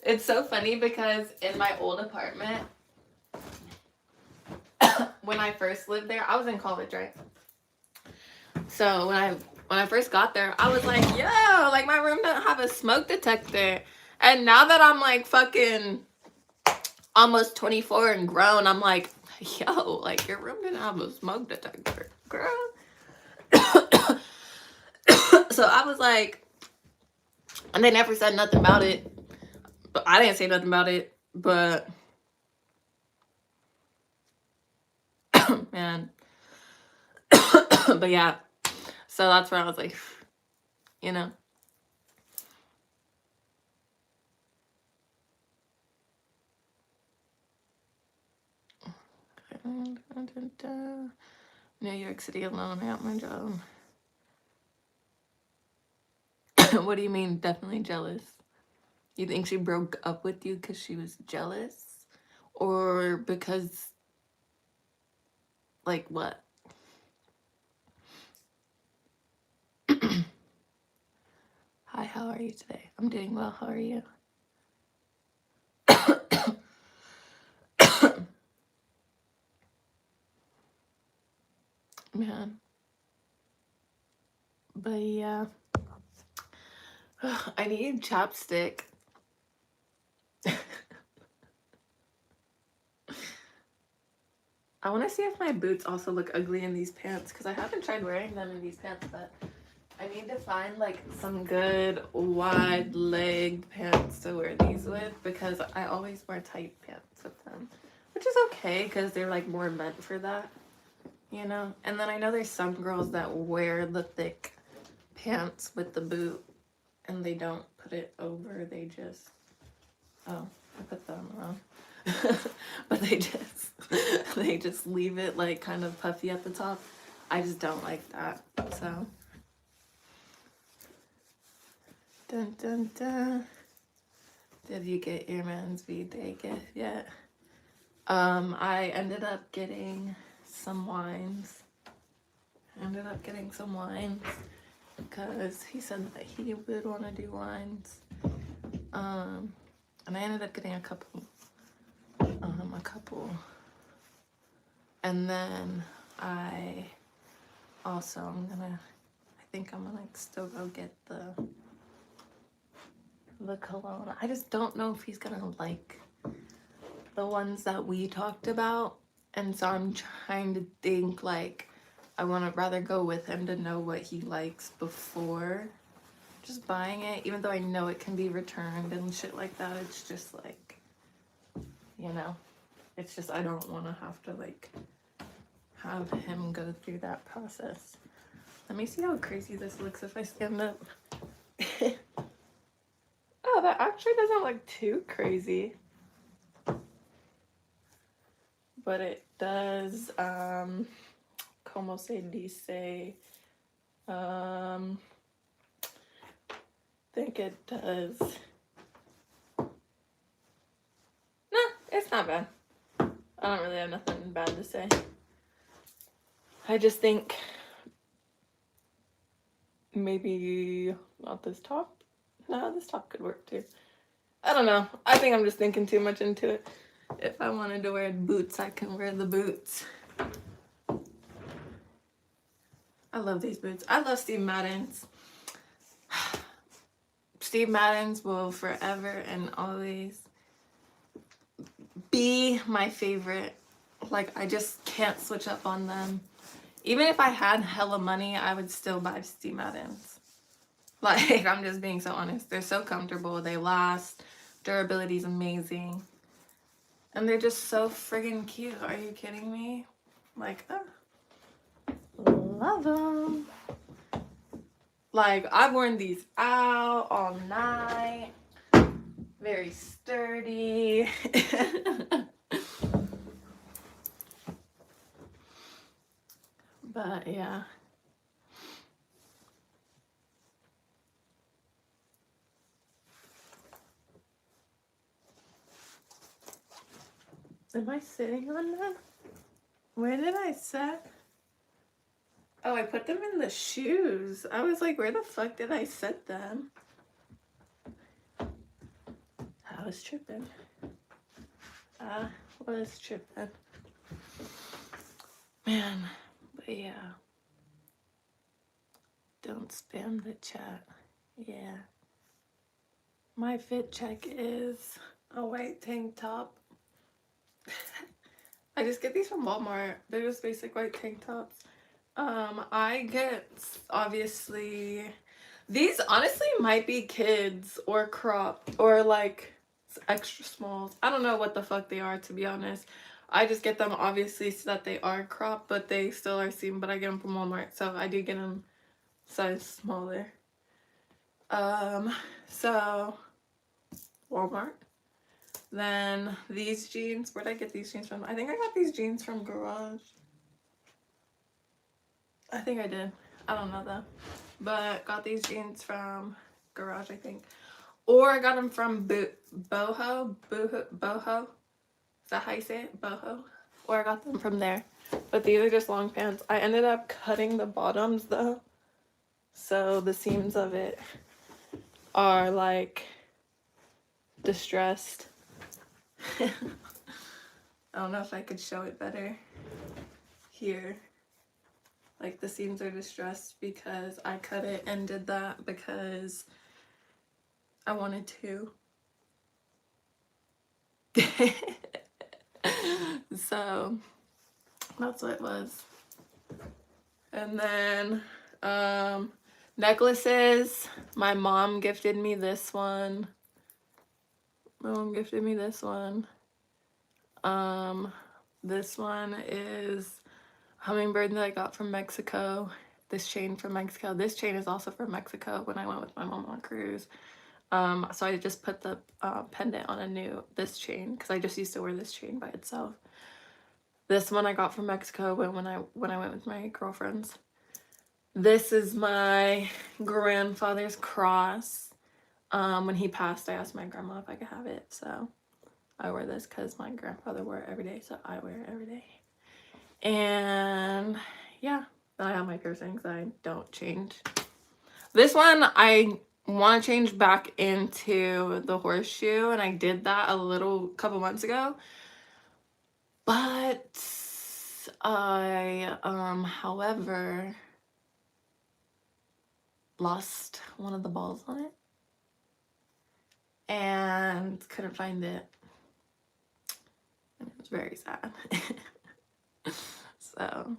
It's so funny because in my old apartment, when I first lived there, I was in college, right? So when I first got there, I was like, yo, like my room doesn't have a smoke detector. And now that I'm like fucking almost 24 and grown, I'm like, yo, like your room didn't have a smoke detector, girl. So I was like, and they never said nothing about it. But I didn't say nothing about it. But man. But yeah. So that's where I was like, you know. New York City alone, I got my job. What do you mean, definitely jealous? You think she broke up with you because she was jealous? Or because, like, what? Hi, how are you today? I'm doing well, how are you? Man. But yeah. I need chapstick. I want to see if my boots also look ugly in these pants, because I haven't tried wearing them in these pants, but I need to find like some good wide leg pants to wear these with, because I always wear tight pants with them, which is okay because they're like more meant for that, you know. And then I know there's some girls that wear the thick pants with the boot and they don't put it over, they just, oh, I put that on wrong. But they just leave it like kind of puffy at the top. I just don't like that. So dun dun dun. Did you get your man's V-Day gift yet? I ended up getting some wines. Because he said that he would want to do wines. And I ended up getting a couple. And then I think I'm gonna like still go get the cologne. I just don't know if he's gonna like the ones that we talked about. And so I'm trying to think, like, I want to rather go with him to know what he likes before just buying it, even though I know it can be returned and shit like that. It's just like, you know, it's just I don't want to have to like have him go through that process. Let me see how crazy this looks if I stand up. Oh, that actually doesn't look too crazy. But it does, como se dice, I think it does. No, it's not bad. I don't really have nothing bad to say. I just think maybe not this top. No, this top could work too. I don't know. I think I'm just thinking too much into it. If I wanted to wear boots, I can wear the boots. I love these boots. I love Steve Madden's. Steve Madden's will forever and always be my favorite. Like, I just can't switch up on them. Even if I had hella money, I would still buy Steve Madden's. Like, I'm just being so honest. They're so comfortable. They last. Durability is amazing. And they're just so friggin' cute. Are you kidding me? Like, love them. Like, I've worn these out all night. Very sturdy. But yeah. Am I sitting on that? Where did I sit? Oh, I put them in the shoes. I was like, where the fuck did I set them? I was tripping. Was tripping. Man, but yeah. Don't spam the chat. Yeah. My fit check is a white tank top. I just get these from Walmart. They're just basic white tank tops. I get, obviously, these honestly might be kids or crop or like extra smalls. I don't know what the fuck they are, to be honest. I just get them obviously so that they are crop, but they still are seam, but I get them from Walmart, so I do get them size smaller. So Walmart. Then these jeans, where'd I get these jeans from? I think I got these jeans from Garage. I think I did. I don't know though. But got these jeans from Garage, I think. Or I got them from Boho. Boho. Is that how you say it? Boho. Or I got them from there. But these are just long pants. I ended up cutting the bottoms though. So the seams of it are like distressed. I don't know if I could show it better here. Like the seams are distressed because I cut it and did that because I wanted to. So that's what it was. And then necklaces. My mom gifted me this one. This one is hummingbird that I got from Mexico. This chain from Mexico. This chain is also from Mexico when I went with my mom on a cruise. So I just put the pendant on this chain because I just used to wear this chain by itself. This one I got from Mexico when I went with my girlfriends. This is my grandfather's cross. When he passed, I asked my grandma if I could have it, so I wear this because my grandfather wore it every day, so I wear it every day. And yeah, then I have my piercings that I don't change. This one I want to change back into the horseshoe, and I did that couple months ago. But I however lost one of the balls on it and couldn't find it. And it was very sad. So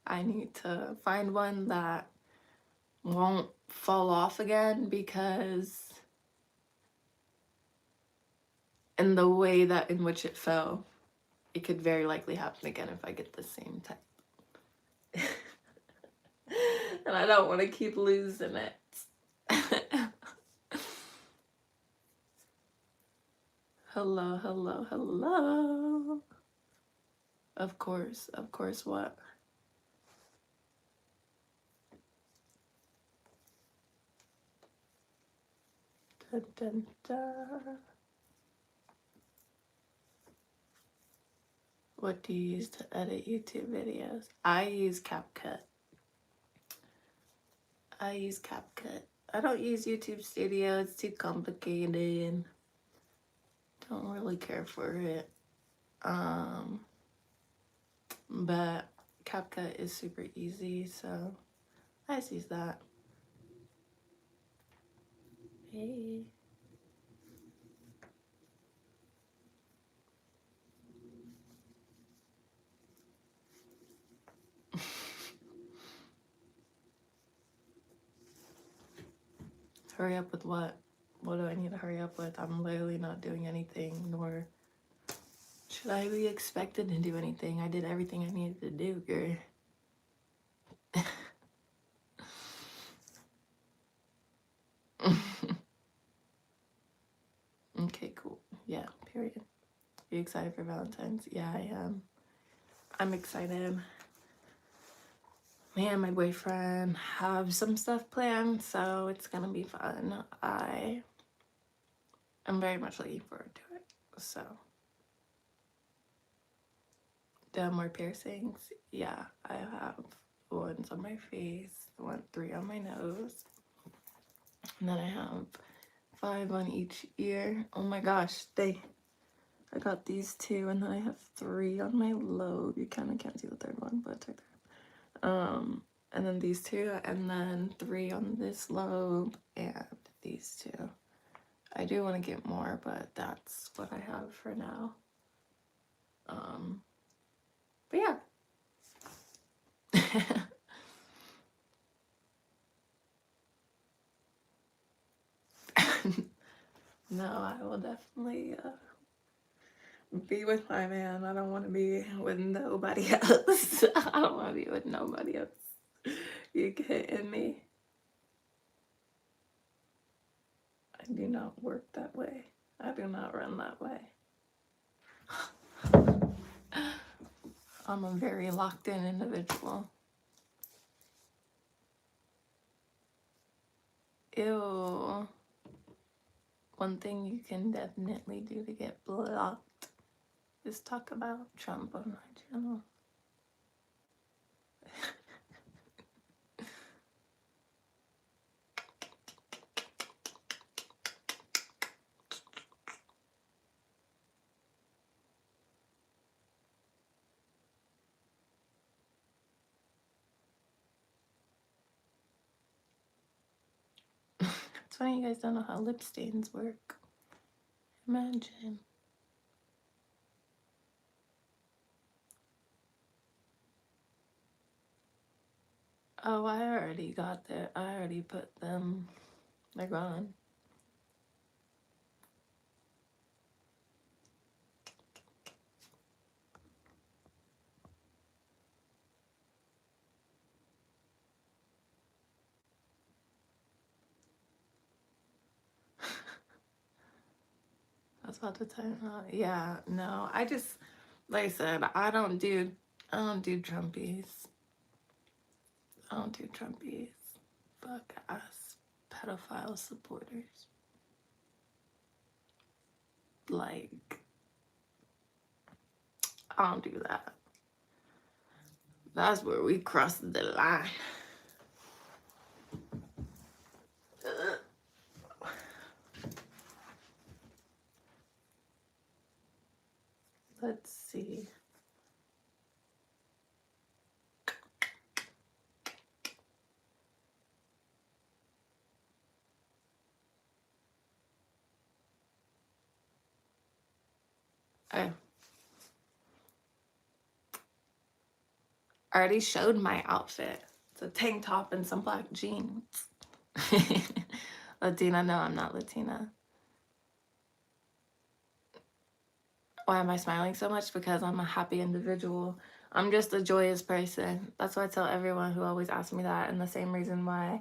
I need to find one that won't fall off again, because in the way that in which it fell, it could very likely happen again if I get the same type. And I don't want to keep losing it. Hello, hello, hello. Of course, what? Dun, dun, dun. What do you use to edit YouTube videos? I use CapCut. I don't use YouTube Studio. It's too complicated. Don't really care for it. But CapCut is super easy, so I just use that. Hey. Hurry up with what? What do I need to hurry up with? I'm literally not doing anything, nor should I be expected to do anything. I did everything I needed to do, girl. Okay, cool. Yeah, period. You excited for Valentine's? Yeah, I am. I'm excited. Me and my boyfriend have some stuff planned, so it's gonna be fun. I am very much looking forward to it. So, do I have more piercings? Yeah, I have ones on my face, 3 on my nose, and then I have 5 on each ear. Oh my gosh, I got these 2, and then I have 3 on my lobe. You kind of can't see the third one, but it's right there. And then these 2, and then 3 on this lobe, and these 2. I do want to get more, but that's what I have for now. But yeah. No, I will definitely be with my man. I don't want to be with nobody else. I don't want to be with nobody else. You get in me. I do not work that way. I do not run that way. I'm a very locked in individual. Ew. One thing you can definitely do to get blocked is talk about Trump on my channel. It's funny you guys don't know how lip stains work. Imagine. Oh, I already got there. I already put them. They're gone. That's about the time. Yeah, no. I just, like I said, I don't do Trumpies. I don't do Trumpies. Fuck ass pedophile supporters. Like, I don't do that. That's where we cross the line. Let's see. I already showed my outfit. It's a tank top and some black jeans. Latina? No, I'm not Latina. Why am I smiling so much? Because I'm a happy individual. I'm just a joyous person. That's what I tell everyone who always asks me that. And the same reason why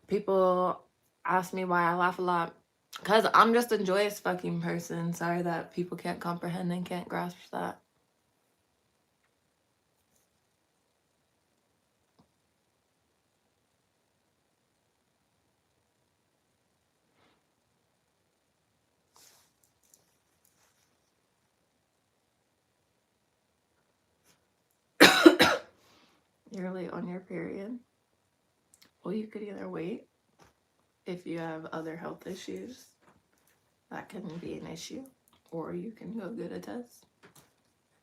people ask me why I laugh a lot. Because I'm just a joyous fucking person. Sorry that people can't comprehend and can't grasp that. You're late on your period. Well, you could either wait if you have other health issues. That can be an issue. Or you can go get a test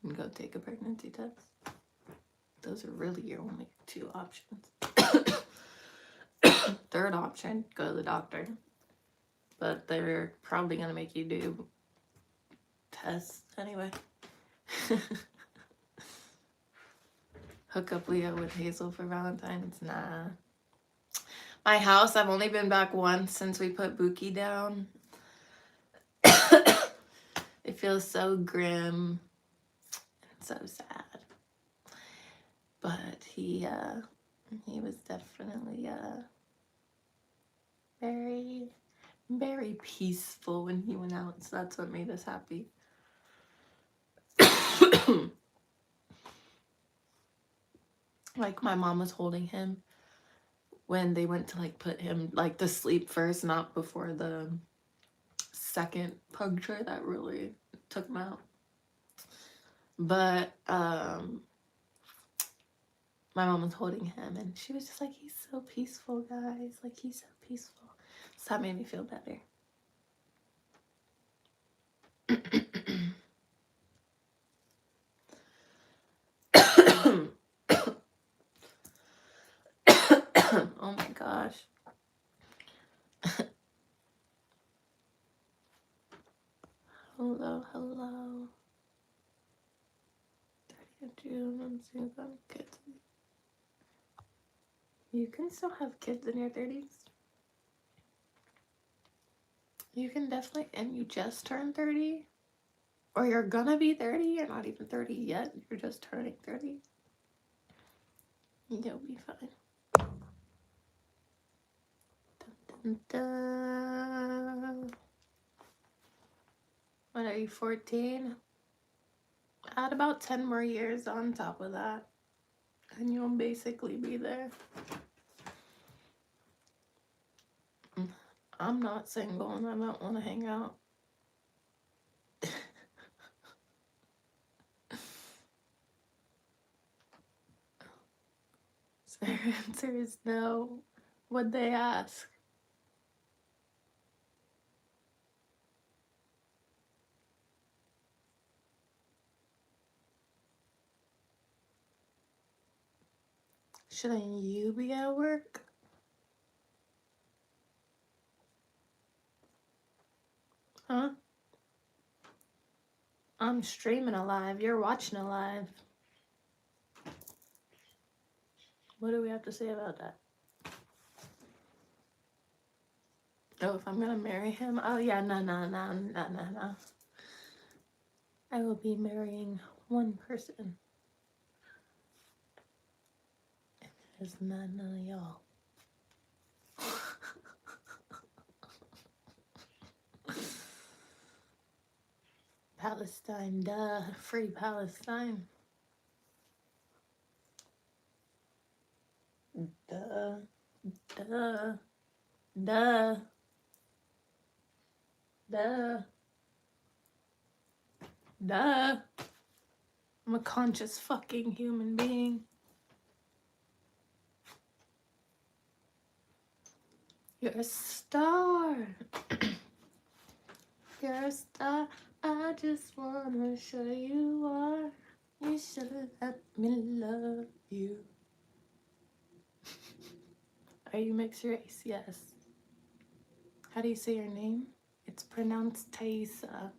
and go take a pregnancy test. Those are really your only 2 options. Third option, go to the doctor. But they're probably going to make you do tests anyway. Hook up Leo with Hazel for Valentine's? Nah. My house, I've only been back once since we put Buki down. It feels so grim and so sad. But he was definitely very, very peaceful when he went out. So that's what made us happy. Like, my mom was holding him when they went to like put him like to sleep first, not before the second puncture that really took him out. But my mom was holding him, and she was just like, he's so peaceful, guys. Like, he's so peaceful. So that made me feel better. Oh my gosh. Hello, hello. 30th June, I'm seeing some kids. You can still have kids in your 30s. You can definitely, and you just turned 30, or you're gonna be 30, you're not even 30 yet, you're just turning 30. You'll be fine. Dun, dun, dun. What are you, 14? Add about 10 more years on top of that, and you'll basically be there. I'm not single and I don't want to hang out. So their answer is no. What'd they ask? Shouldn't you be at work? Huh? I'm streaming a live. You're watching a live. What do we have to say about that? Oh, if I'm gonna marry him? Oh yeah, no. I will be marrying one person. And it is none of y'all. Palestine, duh. Free Palestine. Duh. Duh. Duh. Duh. Duh. I'm a conscious fucking human being. You're a star. You're a star. I just wanna show you are. You should let me love you. Are you mixed race? Yes. How do you say your name? It's pronounced taiesaa.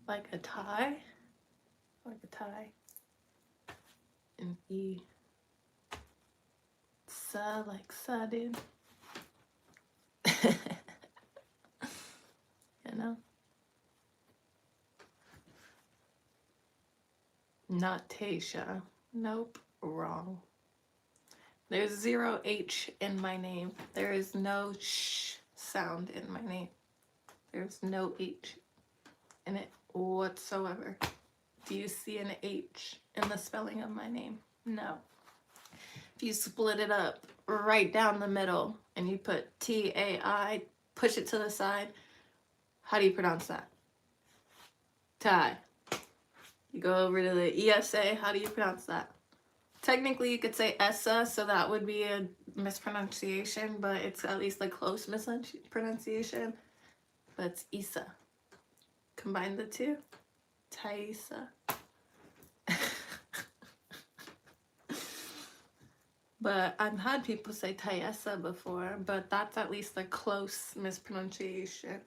Like a tie? Like a tie. And E. Sa, like sa, dude. You know? Not Taisha. Nope. Wrong. There's 0 H in my name. There is no sh sound in my name. There's no H in it whatsoever. Do you see an H in the spelling of my name? No. If you split it up right down the middle and you put T-A-I, push it to the side, how do you pronounce that? Tie. You go over to the ESA, how do you pronounce that? Technically, you could say Essa, so that would be a mispronunciation, but it's at least a close mispronunciation. But it's Isa. Combine the two. Taiesaa. But I've had people say taiesaa before, but that's at least a close mispronunciation.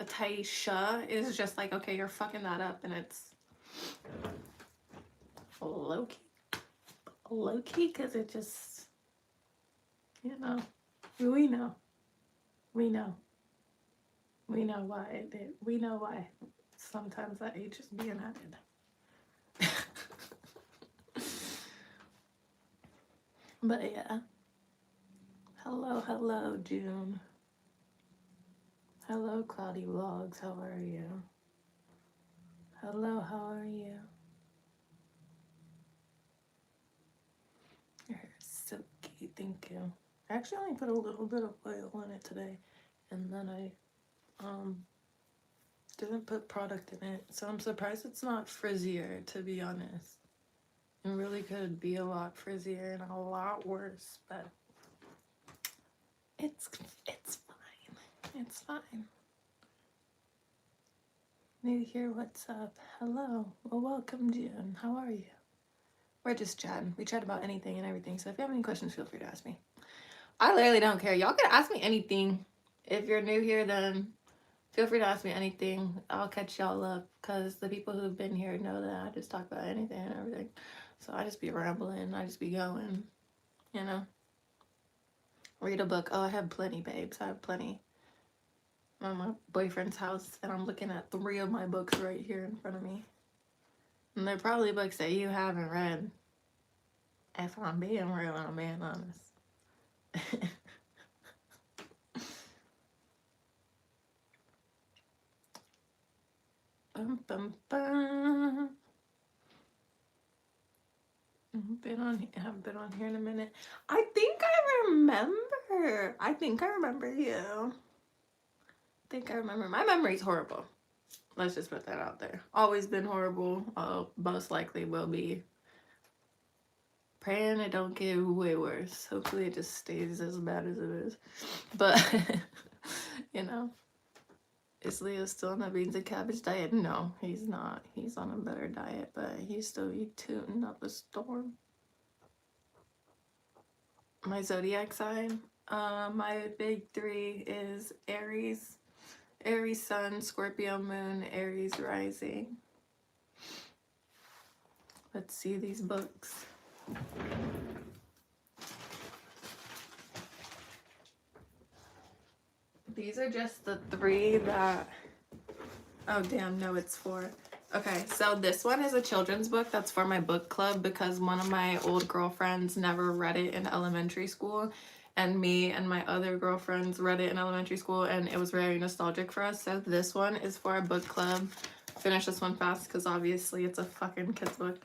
A taiesaa is just like, okay, you're fucking that up, and it's low-key. Low-key, because it just, you know, we know. We know. We know why it did. We know why. Sometimes that H is being added. But yeah. Hello, hello, June. Hello, Cloudy Vlogs. How are you? Hello, how are you? Your hair is silky. Thank you. I actually only put a little bit of oil on it today, and then I didn't put product in it, so I'm surprised it's not frizzier, to be honest. It really could be a lot frizzier and a lot worse, but it's fine. It's fine. New here, what's up? Hello. Well, welcome, June. How are you? We're just chatting. We chat about anything and everything, so if you have any questions, feel free to ask me. I literally don't care. Y'all can ask me anything. If you're new here, then feel free to ask me anything. I'll catch y'all up, because the people who've been here know that I just talk about anything and everything. So I just be rambling. I just be going, you know. Read a book. Oh, I have plenty, babes. I have plenty. I'm at my boyfriend's house, and I'm looking at 3 of my books right here in front of me. And they're probably books that you haven't read. If I'm being real and I'm being honest. Bum, bum, bum. Haven't been on here in a minute. I think I remember. I remember you. My memory's horrible. Let's just put that out there. Always been horrible. Most likely will be. Praying it don't get way worse. Hopefully it just stays as bad as it is. But, you know. Is Leo still on the beans and cabbage diet? No, he's not. He's on a better diet, but he's still tooting up a storm. My zodiac sign. My big 3 is Aries. Aries sun, Scorpio moon, Aries rising. Let's see these books. These are just the 3 that... Oh, damn, no, it's 4. Okay, so this one is a children's book that's for my book club, because one of my old girlfriends never read it in elementary school, and me and my other girlfriends read it in elementary school, and it was very nostalgic for us. So this one is for our book club. Finish this one fast, because obviously it's a fucking kid's book.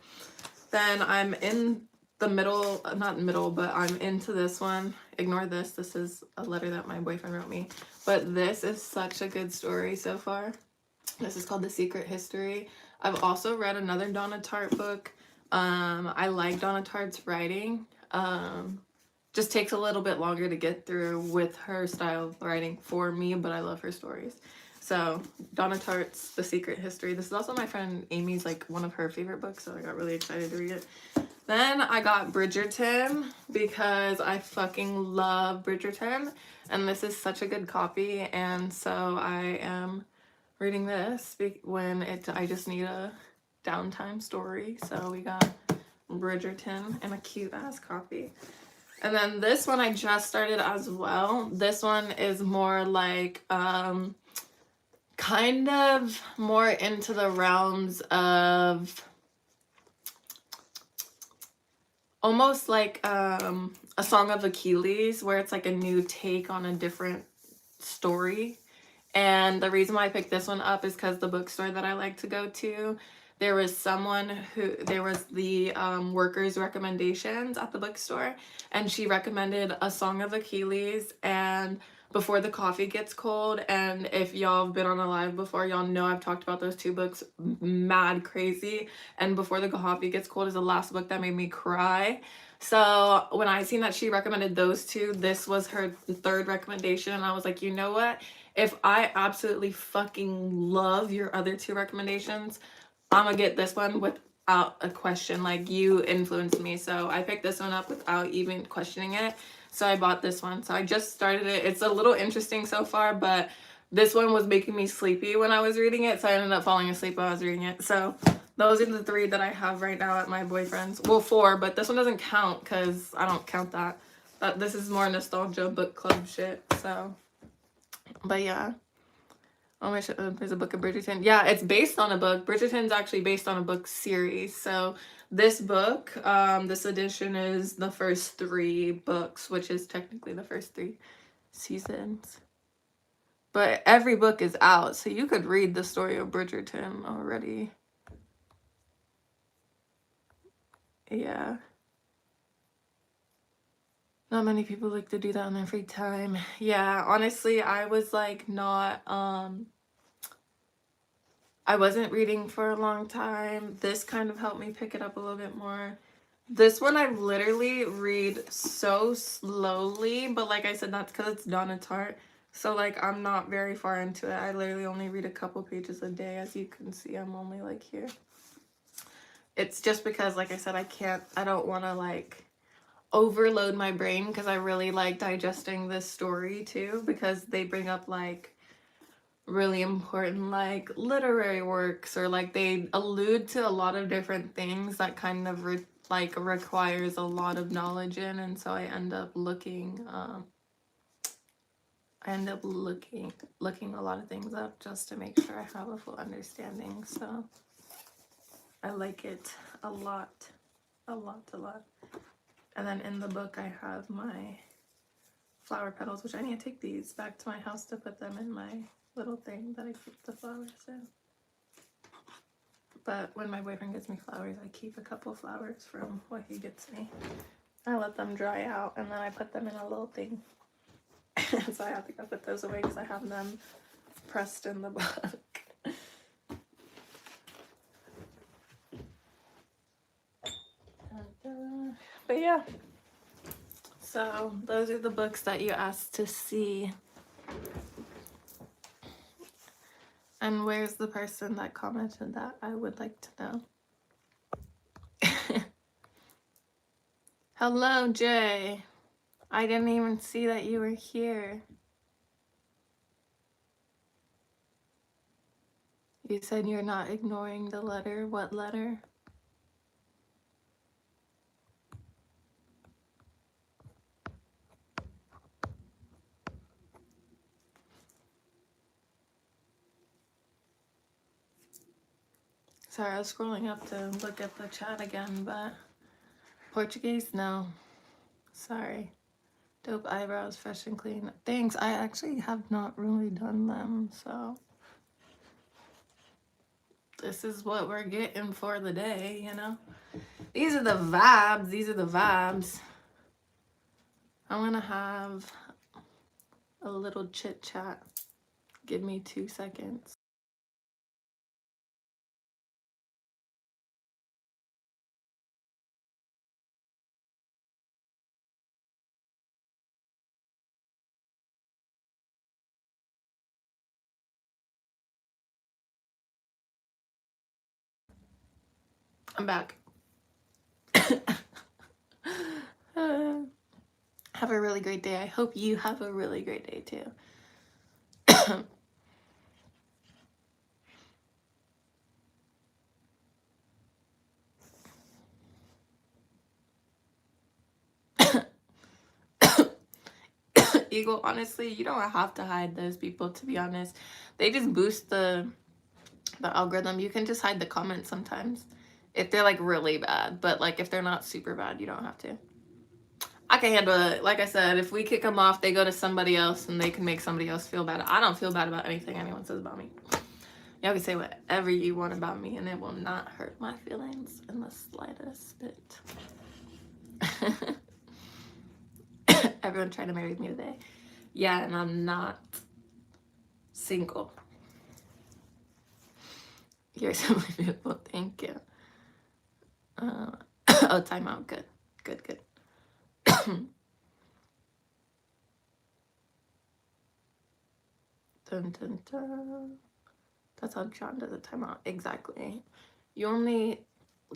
Then I'm in the middle, not middle, but I'm into this one. Ignore this. This is a letter that my boyfriend wrote me. But this is such a good story so far. This is called The Secret History. I've also read another Donna Tartt book. I like Donna Tartt's writing. Just takes a little bit longer to get through with her style of writing for me, but I love her stories. So Donna Tartt's The Secret History. This is also my friend Amy's, like, one of her favorite books, so I got really excited to read it. Then I got Bridgerton, because I fucking love Bridgerton, and this is such a good copy, and so I am reading this when I just need a downtime story. So we got Bridgerton and a cute ass copy. And then this one I just started as well. This one is more like kind of more into the realms of almost like A Song of Achilles, where it's like a new take on a different story. And the reason why I picked this one up is because the bookstore that I like to go to, there was the workers' recommendations at the bookstore, and she recommended A Song of Achilles and Before the Coffee Gets Cold. And if y'all have been on a live before, y'all know I've talked about those 2 books mad crazy. And Before the Coffee Gets Cold is the last book that made me cry. So when I seen that she recommended those 2, this was her 3rd recommendation, and I was like, you know what? If I absolutely fucking love your other 2 recommendations, I'm gonna get this one without a question. Like, you influenced me, so I picked this one up without even questioning it. So I bought this one. So I just started it. It's a little interesting so far, but this one was making me sleepy when I was reading it, so I ended up falling asleep while I was reading it. So those are the 3 that I have right now at my boyfriend's. Well, 4, but this one doesn't count because I don't count that. This is more nostalgia book club shit, so... But yeah, oh my shit, there's a book of Bridgerton. Yeah, it's based on a book. Bridgerton's actually based on a book series. So this book, this edition is the first 3 books, which is technically the first 3 seasons. But every book is out, so you could read the story of Bridgerton already. Yeah. Not many people like to do that in their free time. Yeah, honestly, I was like not I wasn't reading for a long time. This kind of helped me pick it up a little bit more. This one I literally read so slowly, but like I said, that's because it's Donna Tartt. So like I'm not very far into it. I literally only read a couple pages a day. As you can see, I'm only like here. It's just because, like I said, I don't want to like overload my brain, because I really like digesting this story too, because they bring up like really important like literary works, or like they allude to a lot of different things that kind of like requires a lot of knowledge in, and so I end up looking looking a lot of things up just to make sure I have a full understanding. So I like it a lot, a lot, a lot. And then in the book I have my flower petals, which I need to take these back to my house to put them in my little thing that I keep the flowers in. But when my boyfriend gets me flowers, I keep a couple flowers from what he gets me. I let them dry out, and then I put them in a little thing. So I have to go put those away because I have them pressed in the book. But yeah. So those are the books that you asked to see. And where's the person that commented that? I would like to know. Hello, Jay. I didn't even see that you were here. You said you're not ignoring the letter. What letter? Sorry, I was scrolling up to look at the chat again, but Portuguese? No. Sorry. Dope eyebrows, fresh and clean. Thanks. I actually have not really done them, so this is what we're getting for the day, you know? These are the vibes. These are the vibes. I'm gonna have a little chit chat. Give me 2 seconds. I'm back. Have a really great day. I hope you have a really great day too. Eagle, honestly, you don't have to hide those people, to be honest. They just boost the algorithm. You can just hide the comments sometimes if they're like really bad, but like if they're not super bad, you don't have to. I can handle it. Like I said, if we kick them off, they go to somebody else and they can make somebody else feel bad. I don't feel bad about anything anyone says about me. Y'all can say whatever you want about me and it will not hurt my feelings in the slightest bit. Everyone trying to marry me today. Yeah, and I'm not single. You're so beautiful. Thank you. Oh, timeout. Good. Good, good. Dun, dun, dun. That's how John does a timeout. Exactly. You only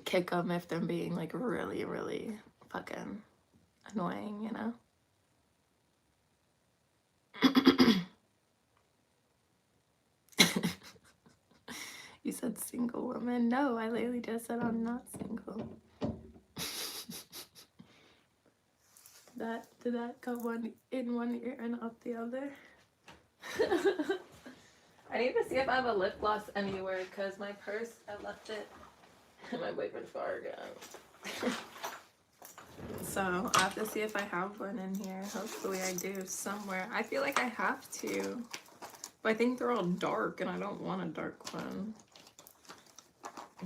kick them if they're being like really, really fucking annoying, you know? You said single woman. No, I literally just said I'm not single. Did that go in one ear and out the other? I need to see if I have a lip gloss anywhere because my purse, I left it in my boyfriend's car again. So I have to see if I have one in here. Hopefully I do somewhere. I feel like I have to, but I think they're all dark and I don't want a dark one.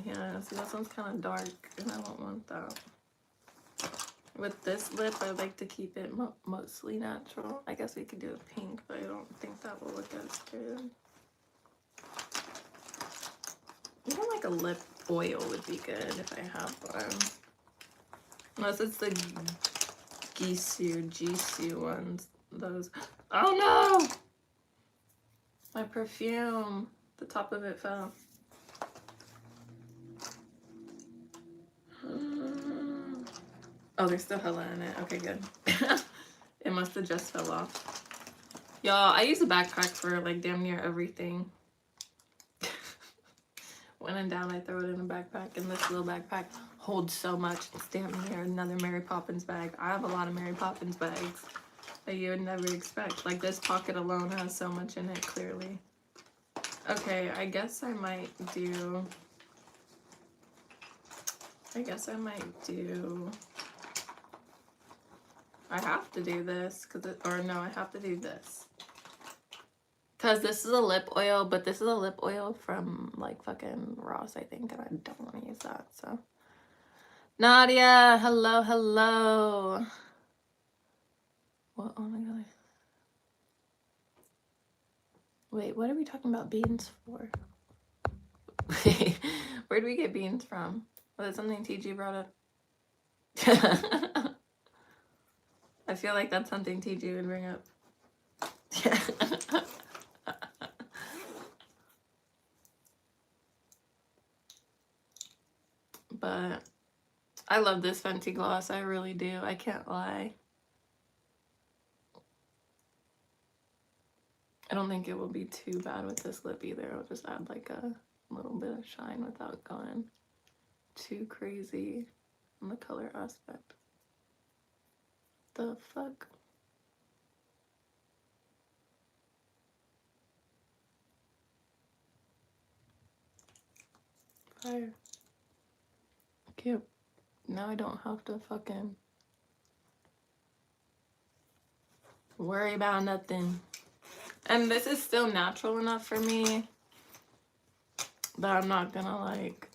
Yeah, see, that one's kind of dark and I don't want that. With this lip, I like to keep it mostly natural. I guess we could do a pink, but I don't think that will look as good. like a lip oil would be good if I have one. Unless it's the Jisoo ones. Those. Oh no! My perfume. The top of it fell. Oh, there's still hella in it. Okay, good. It must have just fell off. Y'all, I use a backpack for like damn near everything. When in doubt, I throw it in a backpack, and this little backpack holds so much. It's damn near another Mary Poppins bag. I have a lot of Mary Poppins bags that you would never expect. Like this pocket alone has so much in it, clearly. Okay, I guess I might do... I have to do this, I have to do this. Because this is a lip oil, but this is a lip oil from, like, fucking Ross, I think, and I don't want to use that, so. Nadia, hello, hello. What? Oh my god. Wait, what are we talking about beans for? Where did we get beans from? Was it something TG brought up? I feel like that's something TG would bring up. But I love this Fenty gloss. I really do. I can't lie. I don't think it will be too bad with this lip either. I'll just add like a little bit of shine without going too crazy on the color aspect. The fuck? Fire. Cute. Now I don't have to fucking worry about nothing. And this is still natural enough for me that I'm not gonna like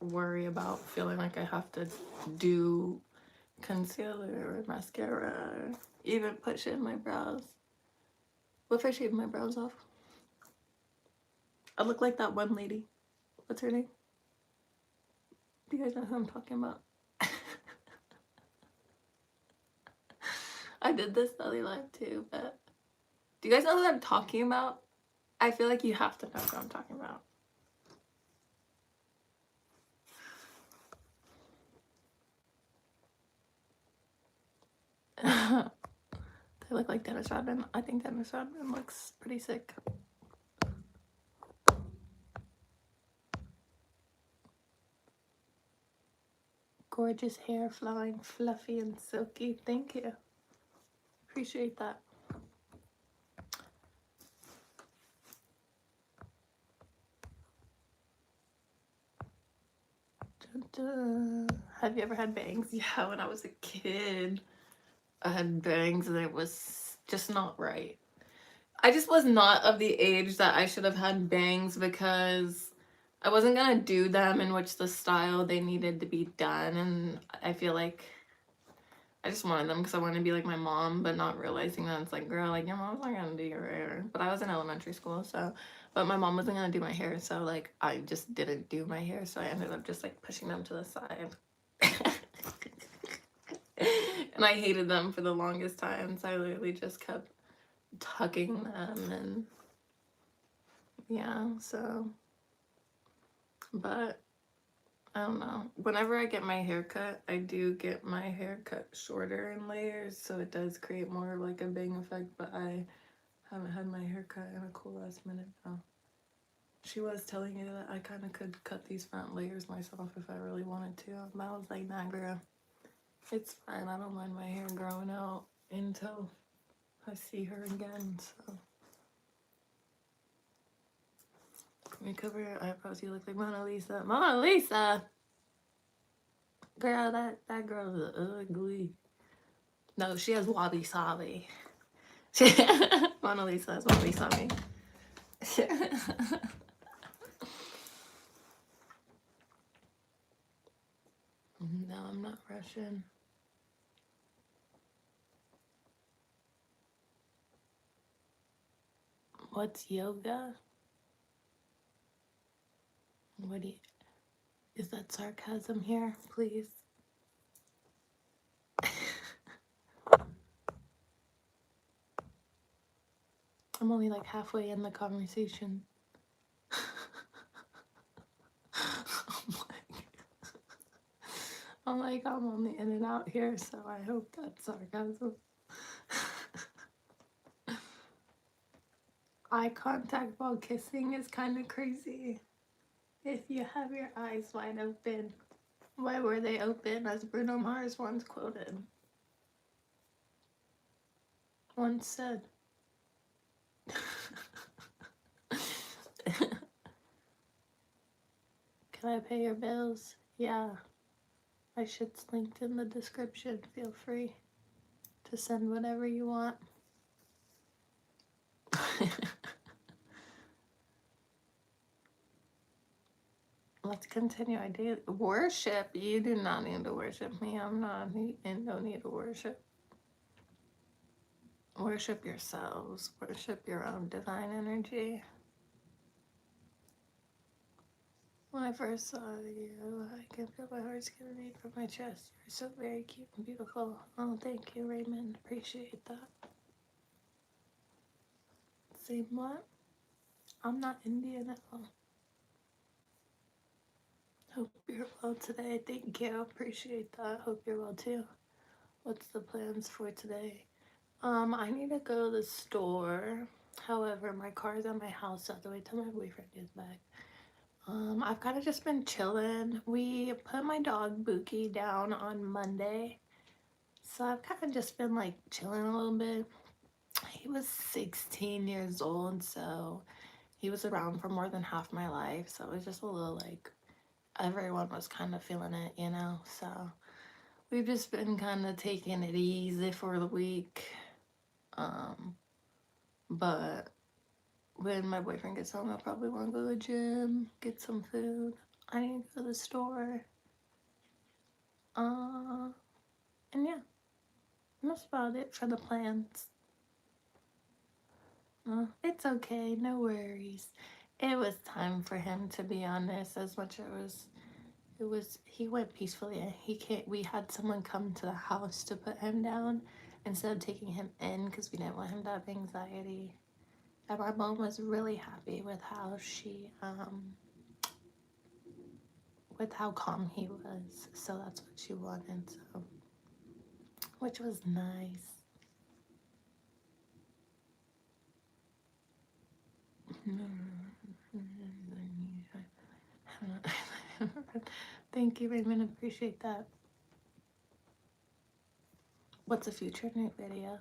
worry about feeling like I have to do concealer or mascara or even put shit in my brows. What if I shave my brows off? I look like that one lady. What's her name? Do you guys know who I'm talking about? I did this Belly Live too, but do you guys know who I'm talking about? I feel like you have to know who I'm talking about. They look like Dennis Rodman. I think Dennis Rodman looks pretty sick. Gorgeous hair, flowing, fluffy, and silky. Thank you. Appreciate that. Dun, dun. Have you ever had bangs? Yeah, when I was a kid, I had bangs and it was just not right. I just was not of the age that I should have had bangs because I wasn't gonna do them in which the style they needed to be done, and I feel like I just wanted them because I wanted to be like my mom, but not realizing that it's like, girl, like your mom's not gonna do your hair. But I was in elementary school, so, but my mom wasn't gonna do my hair, so like I just didn't do my hair, so I ended up just like pushing them to the side. And I hated them for the longest time, so I literally just kept tucking them, and yeah, so, but I don't know. Whenever I get my hair cut, I do get my hair cut shorter in layers, so it does create more of like a bang effect, but I haven't had my hair cut in a cool ass minute now. She was telling me that I kind of could cut these front layers myself if I really wanted to, but I was like, nah, girl, it's fine. I don't mind my hair growing out until I see her again, so. Let me cover your eyebrows. You look like Mona Lisa. Mona Lisa! Girl, that girl is ugly. No, she has wabi sabi. Mona Lisa has wabi sabi. No, I'm not Russian. What's yoga? What do you, is that sarcasm here, please? I'm only like halfway in the conversation. I'm like, I'm only in and out here, so I hope that's sarcasm. Eye contact while kissing is kind of crazy. If you have your eyes wide open, why were they open, as Bruno Mars once quoted? Once said. Can I pay your bills? Yeah. My shit's linked in the description. Feel free to send whatever you want. Let's continue. I do worship. You do not need to worship me. I'm not in no need to worship. Worship yourselves. Worship your own divine energy. When I first saw you, I can feel my heart skipping from my chest. You're so very cute and beautiful. Oh, thank you, Raymond. Appreciate that. Same what? I'm not Indian at all. Hope you're well today. Thank you. Appreciate that. Hope you're well too. What's the plans for today? I need to go to the store. However, my car's at my house, so I have to wait till my boyfriend gets back. I've kind of just been chilling. We put my dog Buki down on Monday, so I've kind of just been like chilling a little bit. He was 16 years old, so he was around for more than half my life, so it was just a little like everyone was kind of feeling it, you know. So we've just been kind of taking it easy for the week. But when my boyfriend gets home, I'll probably want to go to the gym, get some food. I need to go to the store. And yeah, that's about it for the plans. It's okay, no worries. It was time for him, to be honest. As much as it was he went peacefully. We had someone come to the house to put him down instead of taking him in because we didn't want him to have anxiety. And my mom was really happy with how with how calm he was. So that's what she wanted, so which was nice. Thank you, Raymond. Appreciate that. What's a future new video?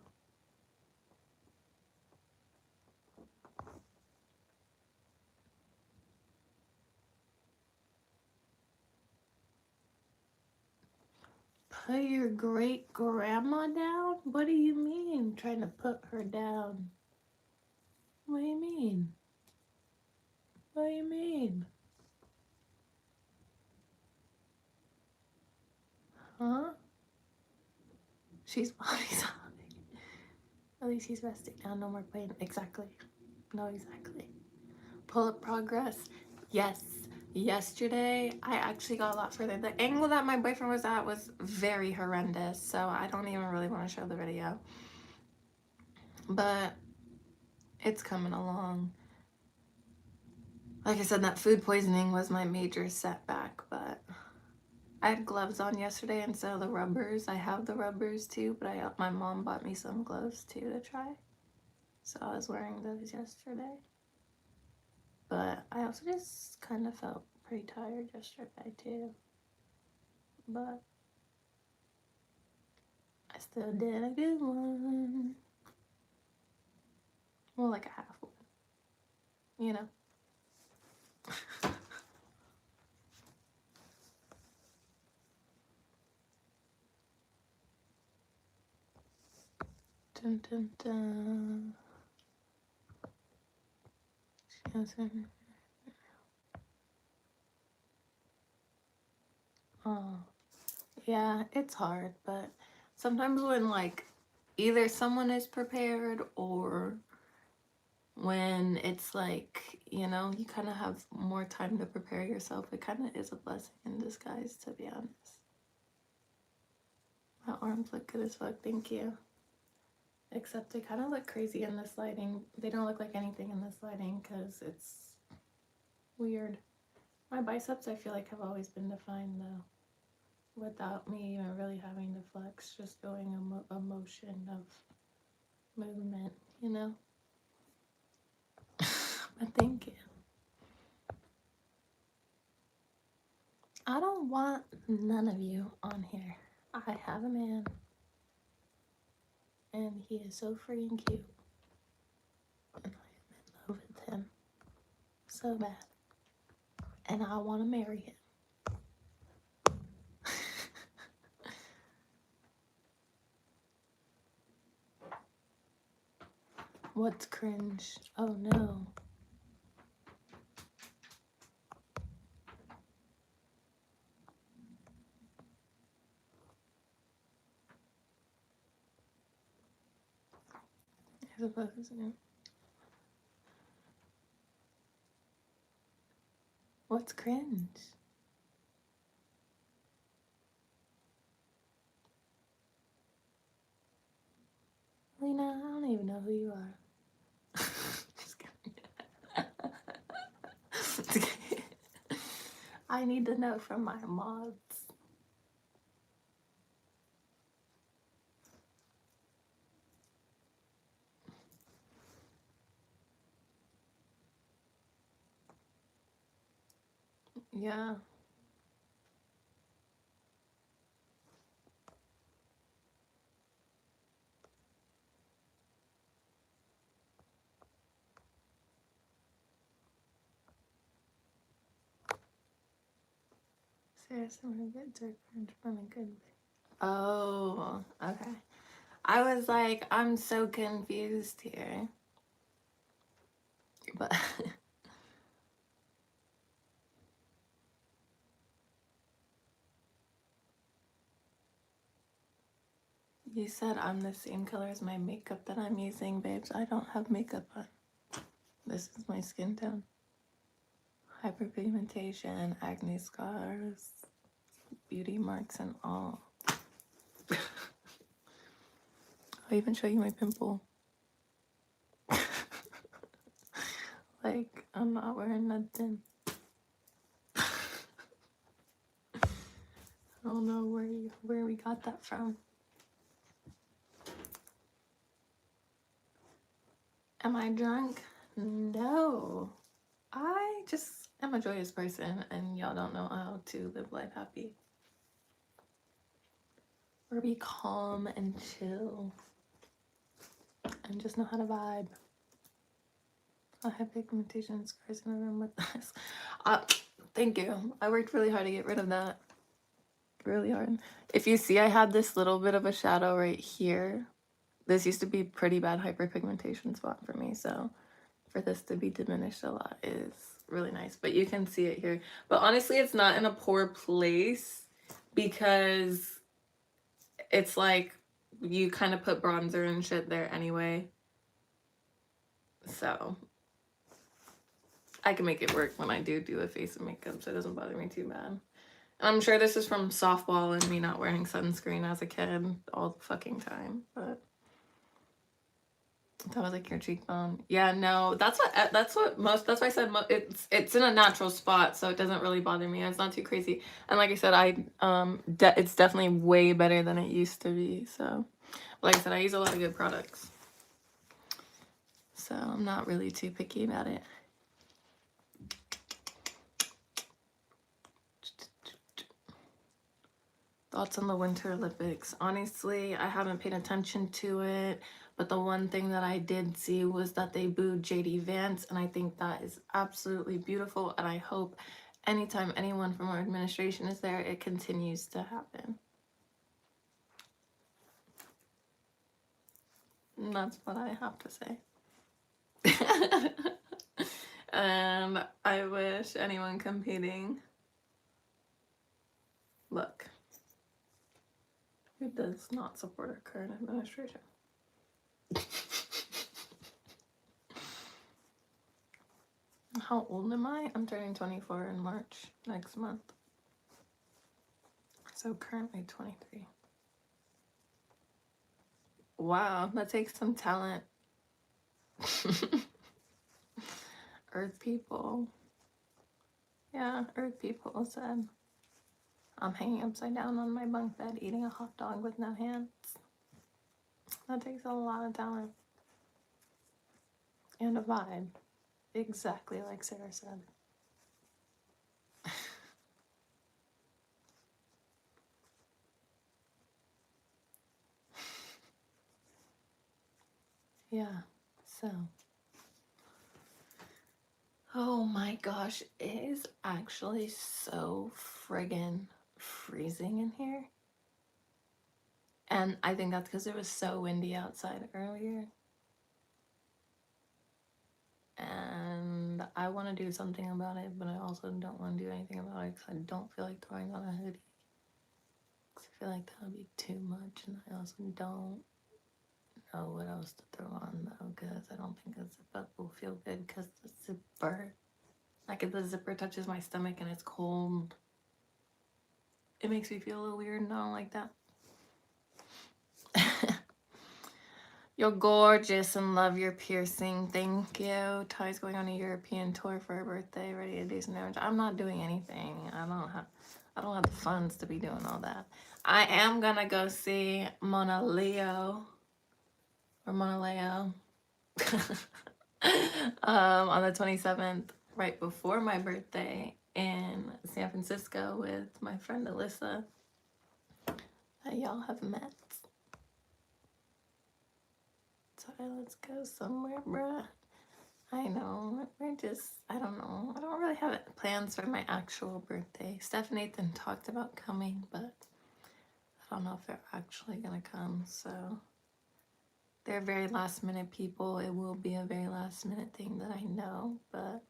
Put your great grandma down? What do you mean? Trying to put her down? What do you mean? What do you mean? Huh? She's body sobbing. At least he's resting down. No more pain. Exactly. No, exactly. Pull up progress. Yes. Yesterday, I actually got a lot further. The angle that my boyfriend was at was very horrendous, so I don't even really want to show the video. But it's coming along. Like I said, that food poisoning was my major setback, but I had gloves on yesterday instead of the rubbers. I have the rubbers too, but my mom bought me some gloves too to try. So I was wearing those yesterday. But I also just kind of felt pretty tired yesterday too. But I still did a good one. Well, like a half one. You know? Dun, dun, dun. Oh, yeah, it's hard, but sometimes when like either someone is prepared or when it's like, you know, you kind of have more time to prepare yourself. It kind of is a blessing in disguise, to be honest. My arms look good as fuck, thank you. Except they kind of look crazy in this lighting. They don't look like anything in this lighting because it's weird. My biceps, I feel like, have always been defined though, without me even really having to flex, just going a motion of movement, you know? But thank you. I don't want none of you on here. I have a man, and he is so freaking cute, and I am in love with him so bad, and I want to marry him. What's cringe? Oh no. I suppose. What's cringe? Lena, I don't even know who you are. Just kidding. I need to know from my mods. Yeah. Seriously, I'm gonna get dirt cringe from a good. Oh, okay. I was like, I'm so confused here. But you said I'm the same color as my makeup that I'm using, babes. I don't have makeup on. This is my skin tone. Hyperpigmentation, acne scars, beauty marks and all. I'll even show you my pimple. Like, I'm not wearing nothing. I don't know where we got that from. Am I drunk? No. I just am a joyous person, and y'all don't know how to live life happy. Or be calm and chill. And just know how to vibe. I have pigmentation scars in the room with this. Thank you. I worked really hard to get rid of that. Really hard. If you see, I had this little bit of a shadow right here. This used to be pretty bad hyperpigmentation spot for me, so for this to be diminished a lot is really nice. But you can see it here. But honestly, it's not in a poor place because it's like you kind of put bronzer and shit there anyway. So I can make it work when I do a face of makeup, so it doesn't bother me too bad. I'm sure this is from softball and me not wearing sunscreen as a kid all the fucking time, but that was like your cheekbone. Yeah, no, that's why I said it's in a natural spot, so it doesn't really bother me. It's not too crazy. And like I said, it's definitely way better than it used to be. So like I said, I use a lot of good products. So I'm not really too picky about it. Thoughts on the Winter Olympics? Honestly, I haven't paid attention to it, but the one thing that I did see was that they booed JD Vance, and I think that is absolutely beautiful, and I hope anytime anyone from our administration is there, it continues to happen. And that's what I have to say. And I wish anyone competing luck. Who does not support our current administration? How old am I? I'm turning 24 in March next month. So currently 23. Wow, that takes some talent. Earth people. Yeah, Earth people said I'm hanging upside down on my bunk bed eating a hot dog with no hands. That takes a lot of talent. And a vibe. Exactly like Sarah said. Yeah, so. Oh my gosh, it is actually so friggin' freezing in here. And I think that's because it was so windy outside earlier. And I want to do something about it, but I also don't want to do anything about it because I don't feel like throwing on a hoodie. Because I feel like that would be too much, and I also don't know what else to throw on though, because I don't think a zip up will feel good because the zipper, like if the zipper touches my stomach and it's cold, it makes me feel a little weird and I don't like that. You're gorgeous and love your piercing. Thank you. Ty's going on a European tour for her birthday. Ready to do some damage. I'm not doing anything. I don't have the funds to be doing all that. I am gonna go see Mona Leo on the 27th, right before my birthday, in San Francisco with my friend Alyssa that y'all have met. So let's go somewhere, bruh. I know, I don't know. I don't really have plans for my actual birthday. Steph and Nathan talked about coming, but I don't know if they're actually gonna come, so they're very last minute people. It will be a very last minute thing that I know, but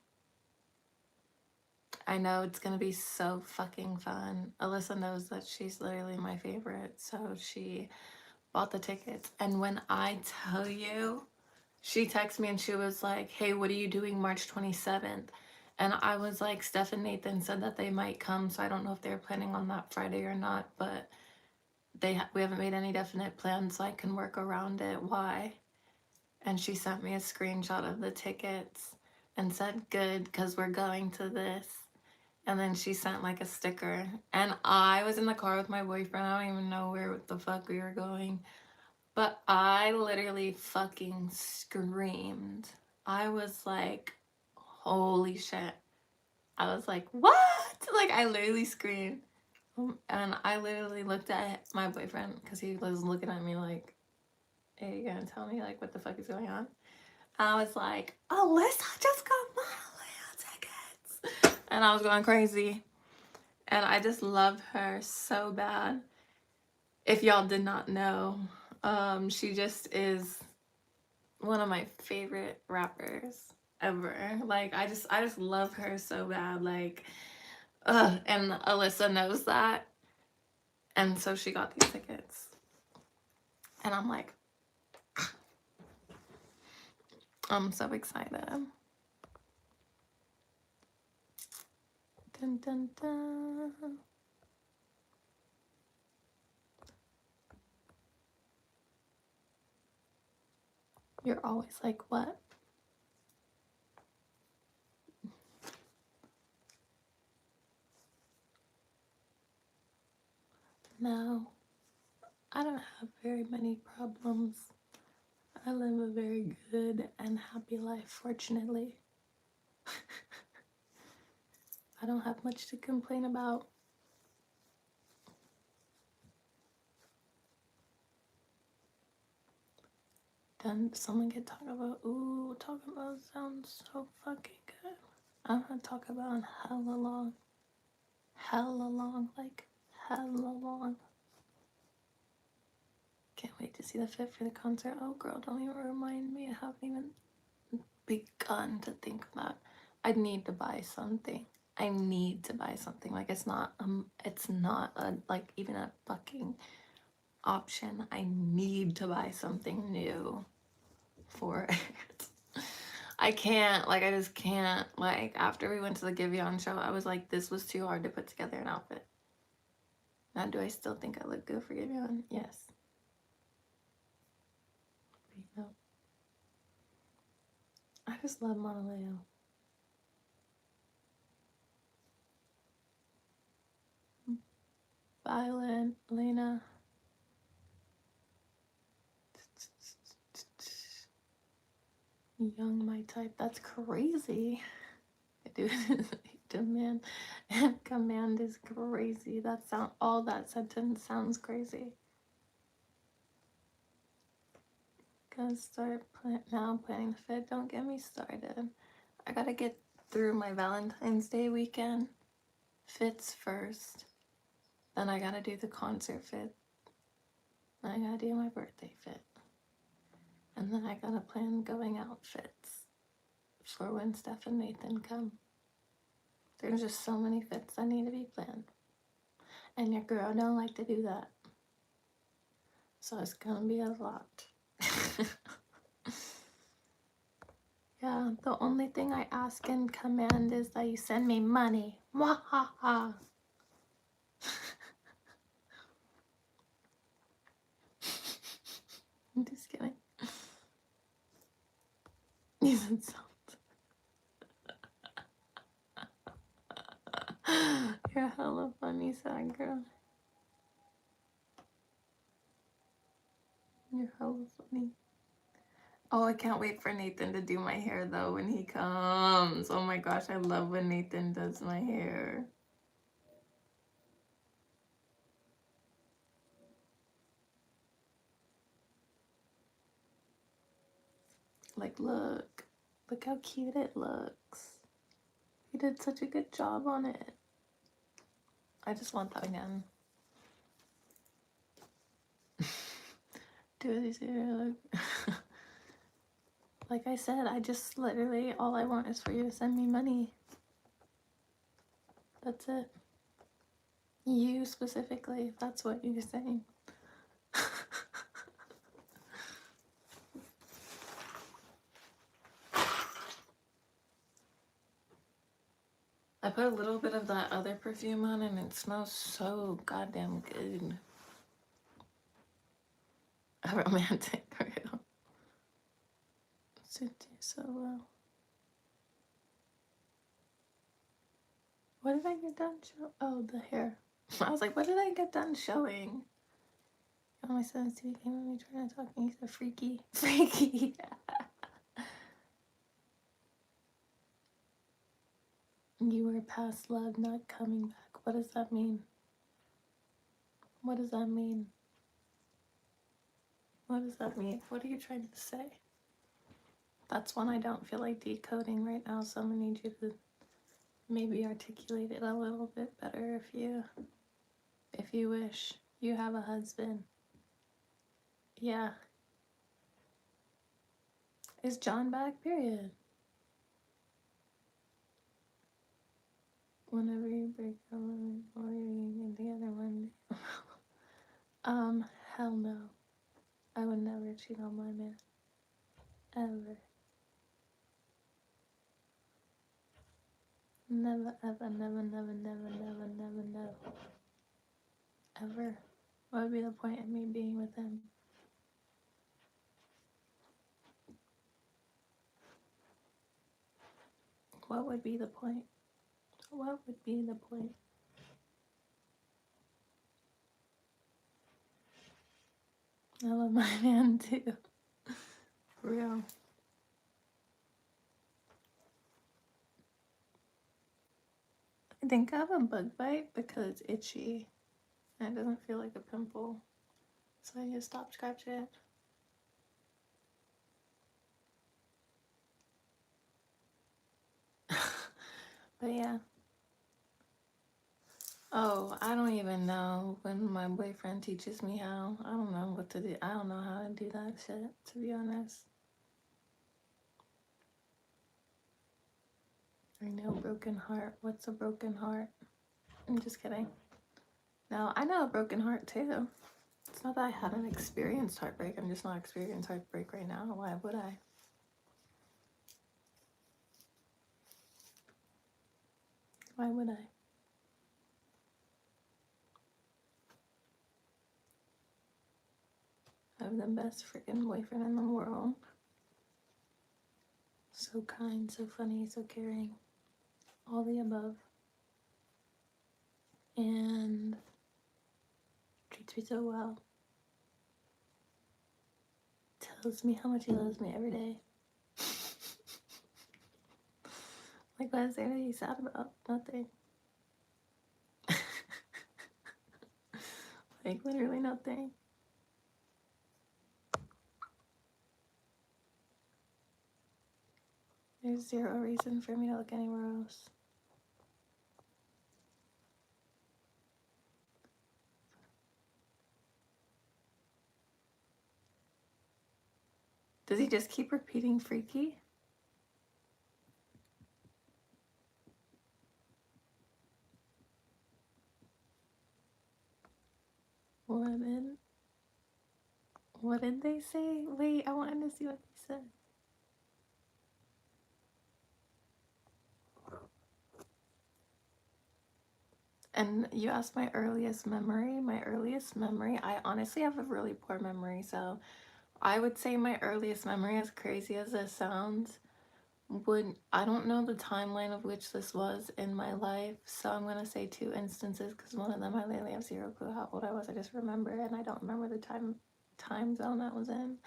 I know it's gonna be so fucking fun. Alyssa knows that she's literally my favorite, so she bought the tickets. And when I tell you, she texted me and she was like, hey, what are you doing March 27th? And I was like, Steph and Nathan said that they might come, so I don't know if they're planning on that Friday or not, but we haven't made any definite plans, so I can work around it. Why? And she sent me a screenshot of the tickets and said, good, because we're going to this. And then she sent like a sticker. And I was in the car with my boyfriend. I don't even know where the fuck we were going. But I literally fucking screamed. I was like, holy shit. I was like, what? Like, I literally screamed. And I literally looked at my boyfriend because he was looking at me like, hey, you gonna tell me like what the fuck is going on? I was like, Alyssa just got Mona tickets. And I was going crazy. And I just love her so bad. If y'all did not know, she just is one of my favorite rappers ever. Like I just love her so bad. Like, and Alyssa knows that. And so she got these tickets. And I'm like, I'm so excited. Dun, dun, dun. You're always like, what? No, I don't have very many problems. I live a very good and happy life, fortunately. I don't have much to complain about. Then someone could talk about, ooh, talking about sounds so fucking good. I'm gonna talk about hella long, like hella long. Can't wait to see the fit for the concert. Oh girl, don't even remind me. I haven't even begun to think of that. I need to buy something. I need to buy something. Like it's not a like even a fucking option. I need to buy something new for it. I can't, like, I just can't. Like, after we went to the Giveon show, I was like, this was too hard to put together an outfit. Now, do I still think I look good for Giveon? Yes. No. I just love Monaleo. Violet, Lena. Young, my type. That's crazy. Dude, demand and command is crazy. That sound, all that sentence sounds crazy. Gonna start now planning the fit. Don't get me started. I gotta get through my Valentine's Day weekend fits first. Then I gotta do the concert fit. Then I gotta do my birthday fit. And then I gotta plan going out fits for when Steph and Nathan come. There's just so many fits that need to be planned. And your girl don't like to do that. So it's gonna be a lot. Yeah, the only thing I ask and command is that you send me money. Mwahaha. I'm just kidding. You said salt. You're hella funny, sad girl. You're hella funny. Oh, I can't wait for Nathan to do my hair though when he comes. Oh my gosh, I love when Nathan does my hair. Like, look how cute it looks. He did such a good job on it. I just want that again. Do these look. Like I said, I just literally, all I want is for you to send me money. That's it. You specifically, if that's what you're saying. I put a little bit of that other perfume on and it smells so goddamn good. A romantic girl. Suits you so well. What did I get done showing? Oh, the hair. I was like, what did I get done showing? Oh, my son came at me trying to talk and he said freaky. Freaky. You were past love, not coming back. What does that mean? What does that mean? What does that mean? What are you trying to say? That's one I don't feel like decoding right now, so I'm gonna need you to maybe articulate it a little bit better if you wish. You have a husband. Yeah. Is John back? Period. Whenever you break up or you get together one day. Hell no. I would never cheat on my man. Ever. Never, ever, never, never, never, never, never, never. Ever. What would be the point of me being with him? What would be the point? What would be the point? I love my man too. For real. I think I have a bug bite because it's itchy. And it doesn't feel like a pimple. So I just stop scratching it. But yeah. Oh, I don't even know when my boyfriend teaches me how. I don't know what to do. I don't know how to do that shit, to be honest. I know broken heart. What's a broken heart? I'm just kidding. No, I know a broken heart too. It's not that I had an experienced heartbreak. I'm just not experienced heartbreak right now. Why would I? Why would I? I have the best freaking boyfriend in the world. So kind, so funny, so caring. All the above. And treats me so well. Tells me how much he loves me every day. Like, what is there to be sad about? Nothing. Like, literally nothing. There's zero reason for me to look anywhere else. Does he just keep repeating freaky? What did they say? Wait, I wanted to see what they said. And you asked my earliest memory. My earliest memory, I honestly have a really poor memory, so I would say my earliest memory, as crazy as this sounds, I don't know the timeline of which this was in my life, so I'm gonna say 2 instances because one of them I literally have zero clue how old I was. I just remember, and I don't remember the time zone that was in.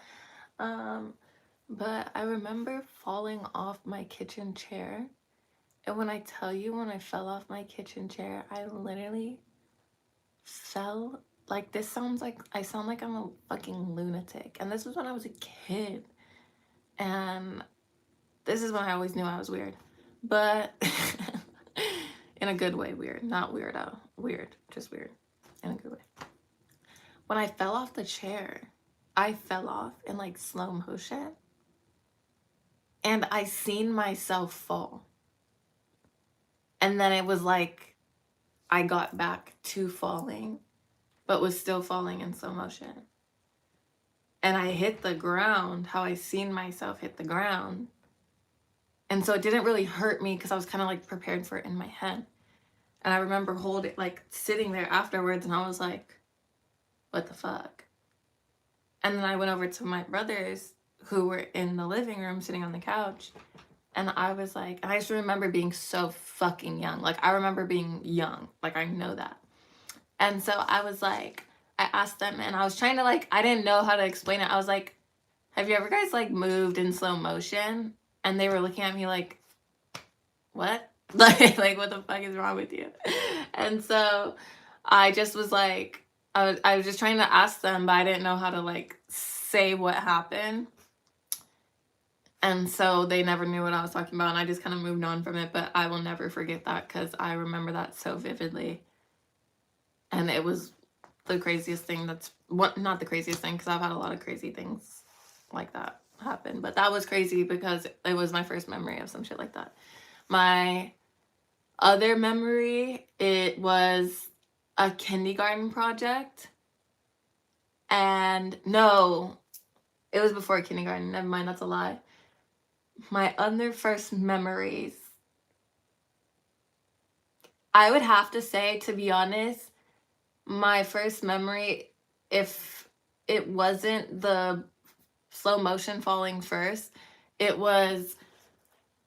But I remember falling off my kitchen chair, and when I tell you, when I fell off my kitchen chair, I literally fell. Like, this sounds like I sound like I'm a fucking lunatic, and this was when I was a kid, and this is when I always knew I was weird, but in a good way weird, not weirdo, weird, just weird, in a good way. When I fell off the chair, I fell off in like slow motion, and I seen myself fall. And then it was like I got back to falling, but was still falling in slow motion. And I hit the ground, how I seen myself hit the ground. And so it didn't really hurt me because I was kind of like prepared for it in my head. And I remember sitting there afterwards, and I was like, what the fuck? And then I went over to my brothers who were in the living room sitting on the couch. And I was like, and I just remember being so fucking young. Like, I remember being young. Like, I know that. And so I was like, I asked them, and I was trying to I didn't know how to explain it. I was like, have you ever guys moved in slow motion? And they were looking at me like, what? Like what the fuck is wrong with you? And so I just was like, I was just trying to ask them, but I didn't know how to say what happened. And so they never knew what I was talking about, and I just kind of moved on from it. But I will never forget that because I remember that so vividly. And it was the craziest thing not the craziest thing, because I've had a lot of crazy things like that happen. But that was crazy because it was my first memory of some shit like that. My other memory, it was a kindergarten project. And no, it was before kindergarten. Never mind, that's a lie. My other first memories, I would have to say, to be honest, my first memory, if it wasn't the slow motion falling first, it was,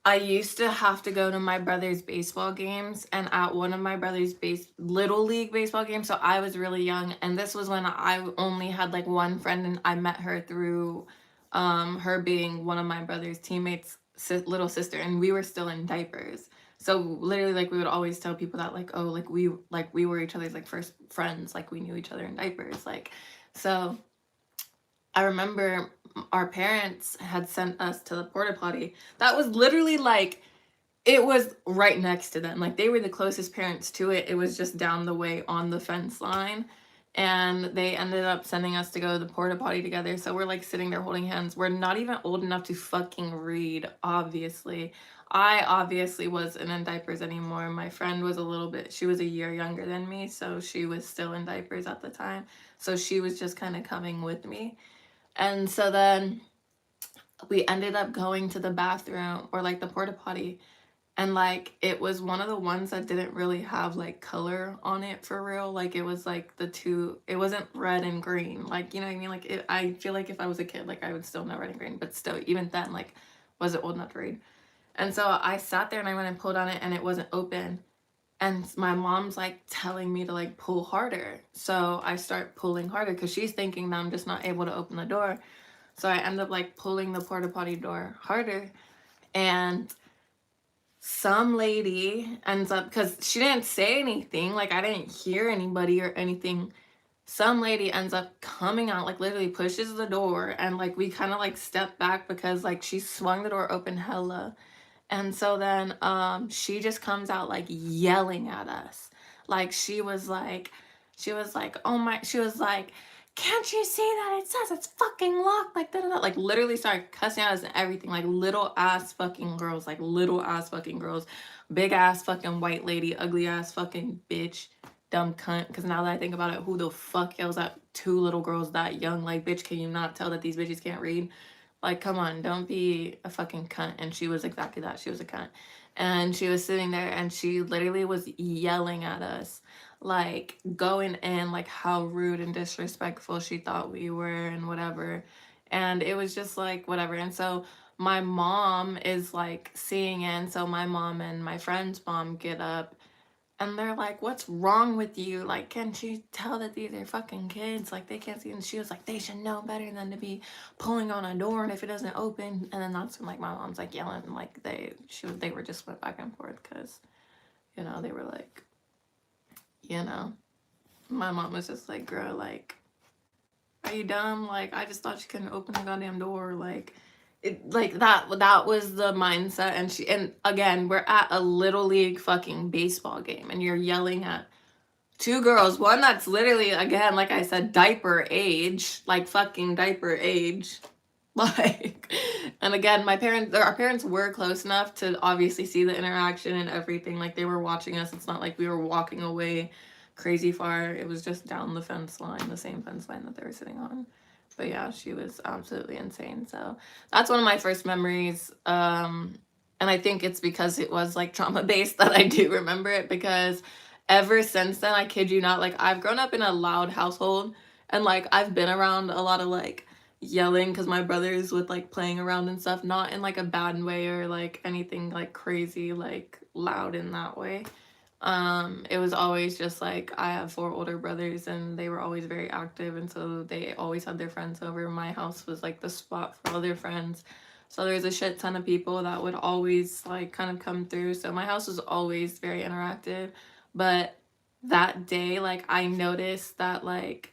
I used to have to go to my brother's baseball games, and at one of my brother's little league baseball games, so I was really young, and this was when I only had one friend, and I met her through her being one of my brother's teammates' little sister, and we were still in diapers. So literally, we would always tell people that we were each other's first friends, we knew each other in diapers, so I remember our parents had sent us to the porta potty. That was literally it was right next to them. They were the closest parents to it. It was just down the way on the fence line. And they ended up sending us to go to the porta potty together. So we're sitting there holding hands. We're not even old enough to fucking read, obviously. I obviously wasn't in diapers anymore. My friend was she was a year younger than me, so she was still in diapers at the time. So she was just kind of coming with me. And so then we ended up going to the bathroom, or the porta potty, And like it was one of the ones that didn't really have like color on it for real. Like it was like it wasn't red and green. Like, you know what I mean? Like I feel like if I was a kid, like I would still know red and green, but still, even then, like, was it old enough to read? And so I sat there and I went and pulled on it and it wasn't open. And my mom's like telling me to like pull harder. So I start pulling harder because she's thinking that I'm just not able to open the door. So I end up like pulling the porta potty door harder. And some lady ends up, because she didn't say anything, like I didn't hear anybody or anything. Some lady ends up coming out, like literally pushes the door, and like we kind of like step back because like she swung the door open hella. And so then she just comes out like yelling at us. Like she was like, oh my, she was like, can't you see that it says it's fucking locked? Like, da, da, da. Like literally started cussing at us and everything. Like little ass fucking girls, like little ass fucking girls, big ass fucking white lady, ugly ass fucking bitch, dumb cunt. Because now that I think about it, who the fuck yells at two little girls that young? Like, bitch, can you not tell that these bitches can't read? Like, come on, don't be a fucking cunt. And she was exactly that. She was a cunt. And she was sitting there and she literally was yelling at us, like going in, like how rude and disrespectful she thought we were and whatever. And it was just like, whatever. And so my mom is like seeing it. And so my mom and my friend's mom get up and they're like, what's wrong with you? Like, can't you tell that these are fucking kids? Like, they can't see. And she was like, they should know better than to be pulling on a door and if it doesn't open. And then that's when, like, my mom's, like, yelling. And, like, they were just went back and forth because, you know, they were like, you know, my mom was just like, girl, like, are you dumb? Like, I just thought you couldn't open the goddamn door. Like, like that was the mindset. And again, we're at a little league fucking baseball game and you're yelling at two girls, one that's literally, again, like I said, diaper age, like fucking diaper age. Like, and again, our parents were close enough to obviously see the interaction and everything. Like, they were watching us. It's not like we were walking away crazy far. It was just down the fence line, the same fence line that they were sitting on. But yeah, she was absolutely insane. So that's one of my first memories. And I think it's because it was like trauma based that I do remember it, because ever since then, I kid you not, like I've grown up in a loud household and like I've been around a lot of like yelling because my brothers with like playing around and stuff, not in like a bad way or like anything like crazy, like loud in that way. It was always just like I have 4 older brothers and they were always very active, and so they always had their friends over. My house was like the spot for all their friends. So there's a shit ton of people that would always like kind of come through. So my house was always very interactive. But that day, like I noticed that like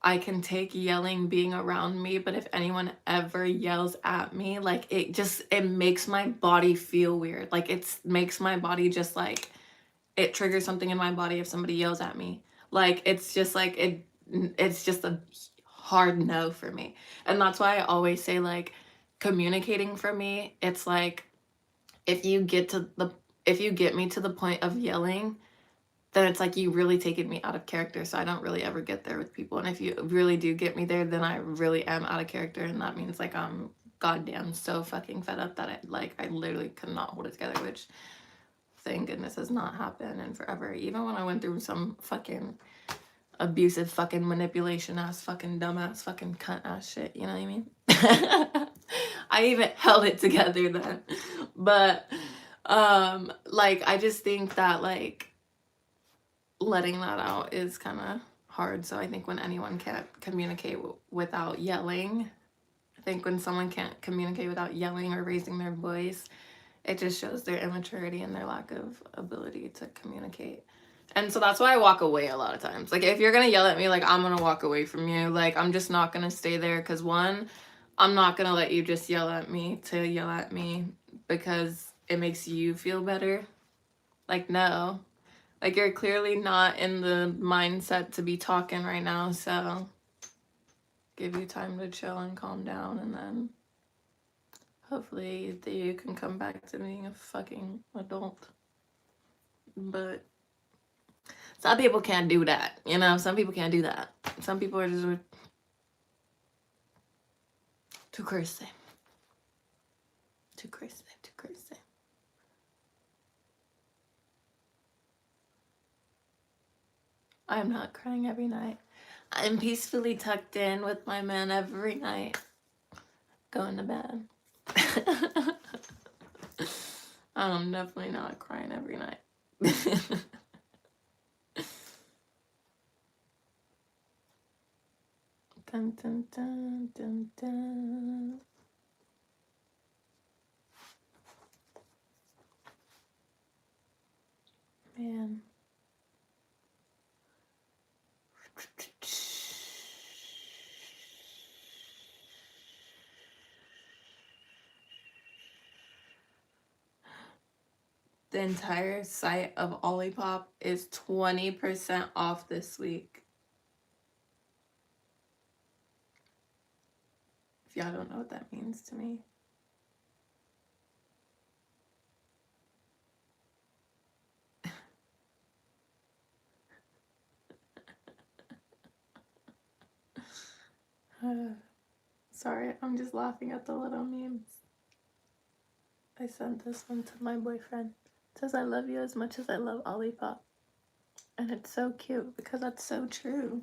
I can take yelling being around me, but if anyone ever yells at me, like it makes my body feel weird. Like it makes my body just like, it triggers something in my body if somebody yells at me. Like it's just like it's just a hard no for me. And that's why I always say like communicating for me, it's like if you get me to the point of yelling, then it's like you really taken me out of character. So I don't really ever get there with people. And if you really do get me there, then I really am out of character. And that means like I'm goddamn so fucking fed up that I literally could not hold it together, which thank goodness has not happened in forever. Even when I went through some fucking abusive fucking manipulation ass fucking dumbass fucking cunt ass shit, you know what I mean? I even held it together then. But like I just think that like letting that out is kind of hard. So I think when anyone can't communicate without yelling, I think when someone can't communicate without yelling or raising their voice, it just shows their immaturity and their lack of ability to communicate. And so that's why I walk away a lot of times. Like if you're gonna yell at me, like I'm gonna walk away from you. Like I'm just not gonna stay there, because one, I'm not gonna let you just yell at me to yell at me because it makes you feel better. Like no. Like you're clearly not in the mindset to be talking right now, so give you time to chill and calm down, and then hopefully you can come back to being a fucking adult. But some people can't do that, you know? Some people can't do that. Some people are just too crazy. Too crazy, too crazy. I'm not crying every night. I'm peacefully tucked in with my man every night, going to bed. I'm definitely not crying every night. Dun, dun, dun, dun, dun. Man. The entire site of Lollipops is 20% off this week. If y'all don't know what that means to me. Sorry, I'm just laughing at the little memes. I sent this one to my boyfriend. It says, I love you as much as I love Lollipops. And it's so cute because that's so true.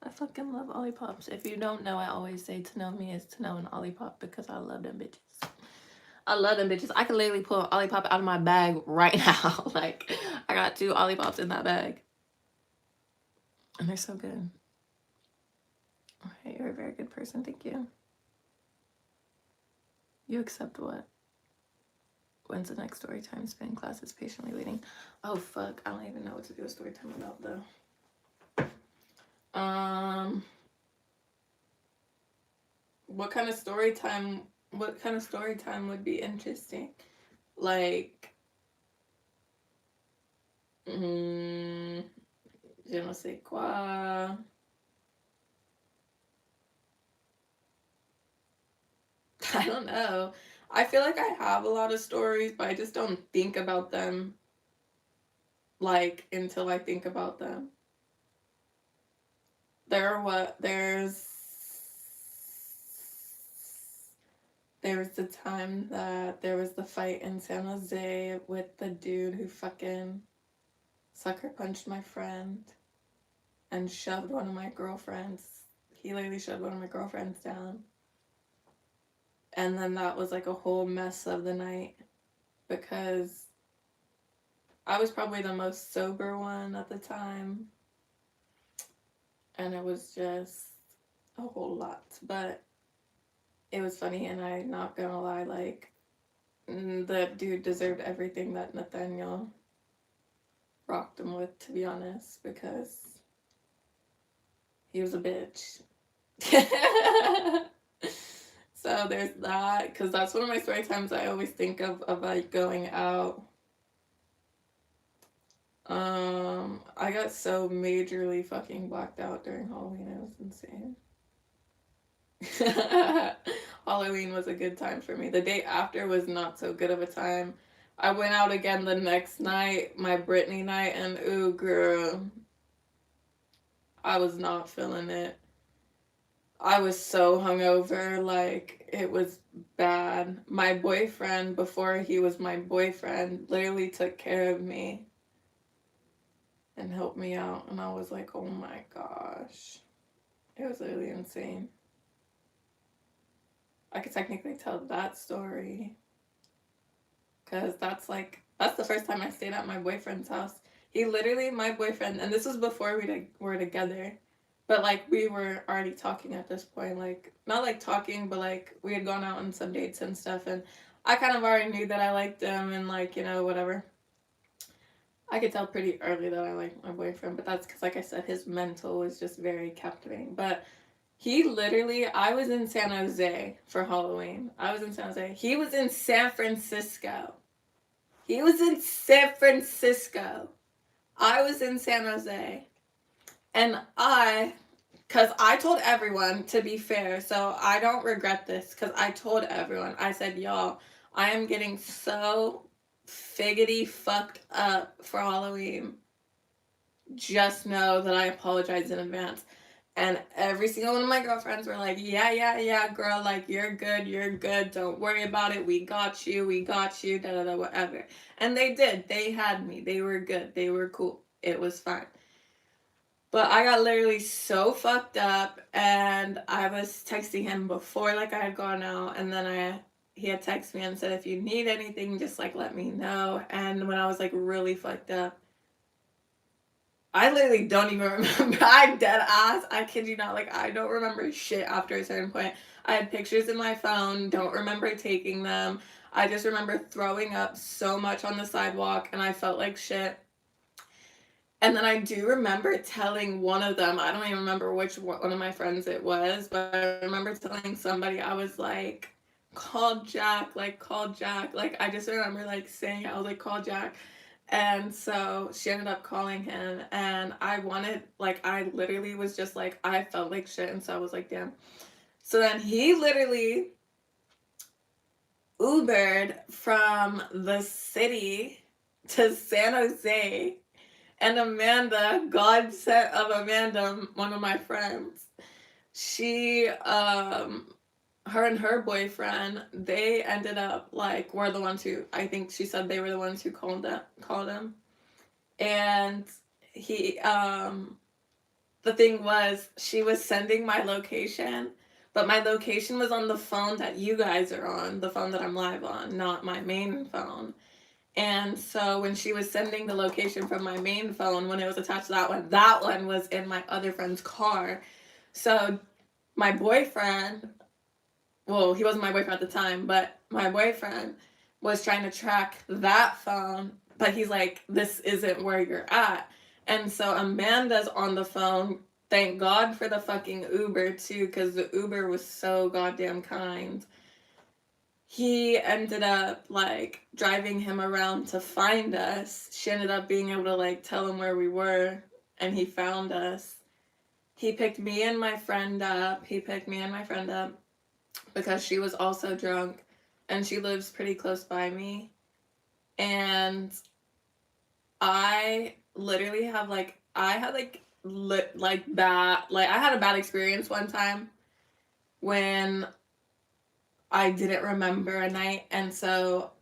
I fucking love Lollipops. If you don't know, I always say to know me is to know an Lollipop because I love them bitches. I love them bitches. I can literally pull an Lollipop out of my bag right now. Like, I got 2 Lollipops in that bag. And they're so good. Okay, you're a very good person. Thank you. You accept what? When's the next story time? Spin classes patiently waiting. Oh, fuck. I don't even know what to do a story time about, though. What kind of story time would be interesting? Like, je ne sais quoi. I don't know. I feel like I have a lot of stories, but I just don't think about them, like, until I think about them. There was the time that there was the fight in San Jose with the dude who fucking sucker punched my friend and shoved one of my girlfriends. He literally shoved one of my girlfriends down. And then that was like a whole mess of the night because I was probably the most sober one at the time. And it was just a whole lot. But it was funny, and I'm not gonna lie, like, that dude deserved everything that Nathaniel rocked him with, to be honest, because he was a bitch. So there's that, because that's one of my story times I always think of like going out. I got so majorly fucking blacked out during Halloween. It was insane. Halloween was a good time for me. The day after was not so good of a time. I went out again the next night, my Britney night, and ooh, girl, I was not feeling it. I was so hungover, like, it was bad. My boyfriend, before he was my boyfriend, literally took care of me and helped me out, and I was like, oh my gosh. It was literally insane. I could technically tell that story because that's the first time I stayed at my boyfriend's house. He literally, my boyfriend, and this was before we were together, but like we were already talking at this point, like not like talking, but like we had gone out on some dates and stuff, and I kind of already knew that I liked him and like, you know, whatever. I could tell pretty early that I liked my boyfriend, but that's because, like I said, his mental was just very captivating. But he literally, I was in San Jose for Halloween. I was in San Jose. He was in San Francisco. I was in San Jose. And because I told everyone, to be fair, so I don't regret this, because I told everyone, I said, y'all, I am getting so figgity fucked up for Halloween. Just know that I apologize in advance. And every single one of my girlfriends were like, yeah, girl, like, you're good, don't worry about it, we got you, whatever. And they did. They had me. They were good. They were cool. It was fine. But I got literally so fucked up, and I was texting him before like I had gone out, and then he had texted me and said, if you need anything, just like let me know. And when I was like really fucked up, I literally don't even remember. I dead ass. I kid you not. Like, I don't remember shit after a certain point. I had pictures in my phone, don't remember taking them. I just remember throwing up so much on the sidewalk, and I felt like shit. And then I do remember telling one of them, I don't even remember which one of my friends it was, but I remember telling somebody, I was like, call Jack, like, call Jack. Like, I just remember, like, saying, I was like, call Jack. And so she ended up calling him, and I literally was just like, I felt like shit, and so I was like, damn. So then he literally Ubered from the city to San Jose, and Amanda, God sent of Amanda, one of my friends, she, her and her boyfriend, they ended up like, were the ones who, I think she said they were the ones who called him. And he, the thing was, she was sending my location, but my location was on the phone that you guys are on, the phone that I'm live on, not my main phone. And so when she was sending the location from my main phone, when it was attached to that one was in my other friend's car. So my boyfriend, well, he wasn't my boyfriend at the time, but my boyfriend was trying to track that phone, but he's like, this isn't where you're at. And so Amanda's on the phone. Thank God for the fucking Uber too, because the Uber was so goddamn kind. He ended up like driving him around to find us. She ended up being able to like tell him where we were, and he found us. He picked me and my friend up. Because she was also drunk, and she lives pretty close by me. And I literally have like, I had a bad experience one time when I didn't remember a night, and so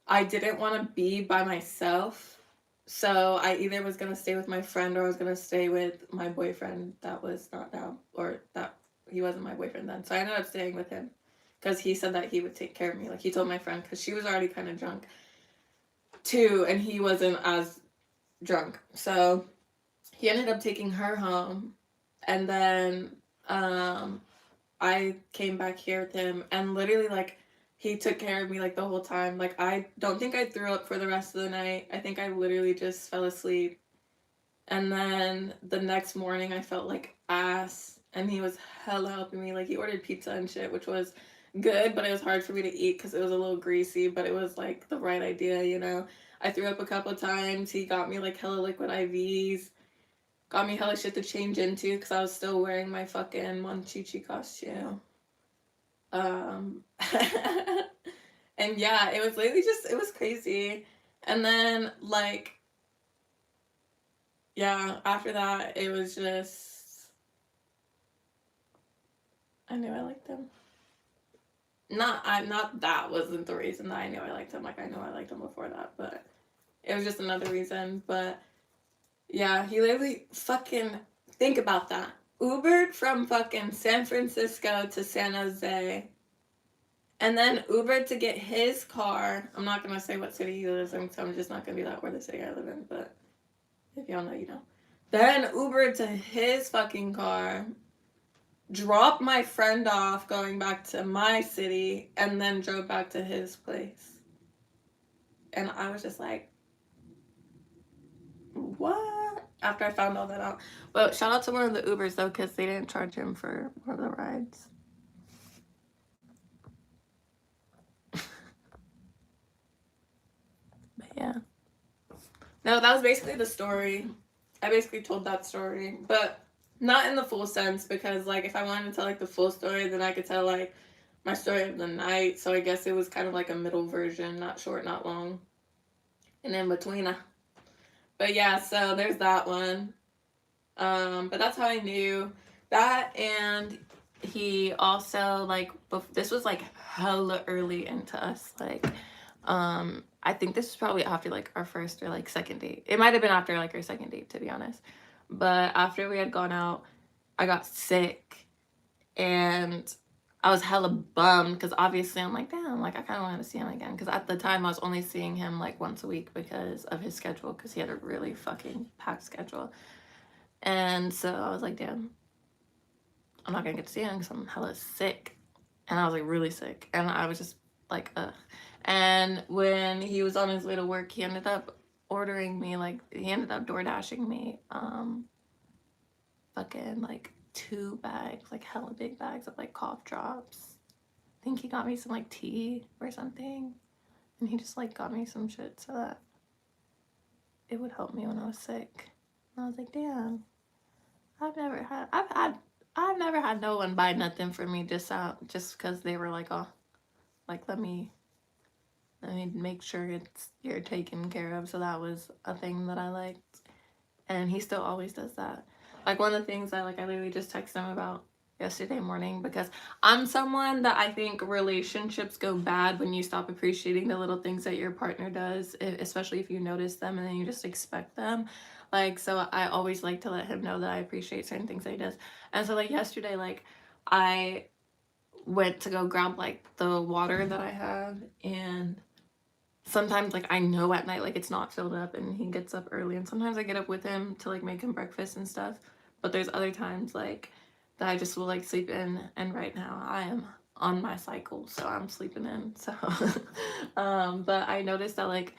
I didn't want to be by myself. So I either was going to stay with my friend, or I was going to stay with my boyfriend that was not now, or that he wasn't my boyfriend then. So I ended up staying with him because he said that he would take care of me. Like, he told my friend, because she was already kind of drunk too, and he wasn't as drunk. So he ended up taking her home, and then I came back here with him, and literally like, he took care of me like the whole time. Like, I don't think I threw up for the rest of the night. I think I literally just fell asleep. And then the next morning I felt like ass, and he was hella helping me. Like, he ordered pizza and shit, which was good, but it was hard for me to eat because it was a little greasy, but it was like the right idea, you know. I threw up a couple of times. He got me like hella liquid IVs. Got me hella shit to change into because I was still wearing my fucking Monchichi costume. And yeah, it was literally just, it was crazy. And then like, yeah, after that, it was just, I knew I liked him. Not that wasn't the reason that I knew I liked him. Like, I knew I liked him before that, but it was just another reason. But yeah, he literally fucking, think about that. Ubered from fucking San Francisco to San Jose, and then Ubered to get his car. I'm not gonna say what city he lives in, so I'm just not gonna be that where the city I live in, but if y'all know, you know. Then Ubered to his fucking car, dropped my friend off going back to my city, and then drove back to his place. And I was just like, what? After I found all that out. But shout out to one of the Ubers though, because they didn't charge him for one of the rides. But yeah. No, that was basically the story. I basically told that story, but not in the full sense, because like, if I wanted to tell like the full story, then I could tell like my story of the night. So I guess it was kind of like a middle version, not short, not long, and in between. But yeah, so there's that one. But that's how I knew that. And he also like, this was like hella early into us, like I think this was probably after like our first or like second date. It might have been after like our second date, to be honest. But after we had gone out, I got sick, and I was hella bummed because obviously I'm like, damn, like I kind of wanted to see him again, because at the time I was only seeing him like once a week because of his schedule, because he had a really fucking packed schedule. And so I was like, damn, I'm not gonna get to see him because I'm hella sick. And I was like really sick, and I was just like, ugh. And when he was on his way to work, he ended up ordering me, like, he ended up door dashing me fucking like 2 bags, like hella big bags of like cough drops. I think he got me some like tea or something, and he just like got me some shit so that it would help me when I was sick. And I was like, damn, I've never had no one buy nothing for me just because they were like, oh, like let me make sure you're taken care of. So that was a thing that I liked, and he still always does that. Like one of the things I literally just texted him about yesterday morning, because I'm someone that I think relationships go bad when you stop appreciating the little things that your partner does, especially if you notice them and then you just expect them. Like, so I always like to let him know that I appreciate certain things that he does. And so like yesterday, like I went to go grab like the water that I have, and sometimes like I know at night like it's not filled up and he gets up early, and sometimes I get up with him to like make him breakfast and stuff, but there's other times like that I just will like sleep in, and right now I am on my cycle, so I'm sleeping in. So but I noticed that like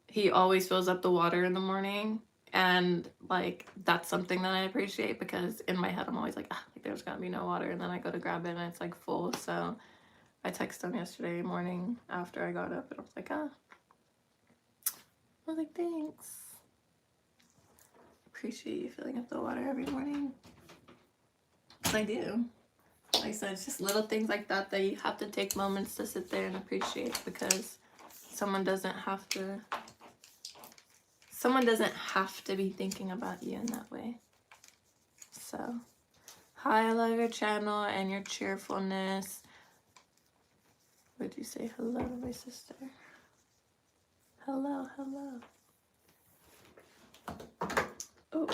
he always fills up the water in the morning, and like that's something that I appreciate, because in my head I'm always like, ah, like there's gonna be no water, and then I go to grab it and it's like full. So I texted him yesterday morning after I got up, and I was like, ah, I was like, thanks. Appreciate you filling up the water every morning. Because I do. Like I said, it's just little things like that that you have to take moments to sit there and appreciate, because someone doesn't have to be thinking about you in that way. So, hi, I love your channel and your cheerfulness. Would you say hello to my sister? Hello, hello. Oh.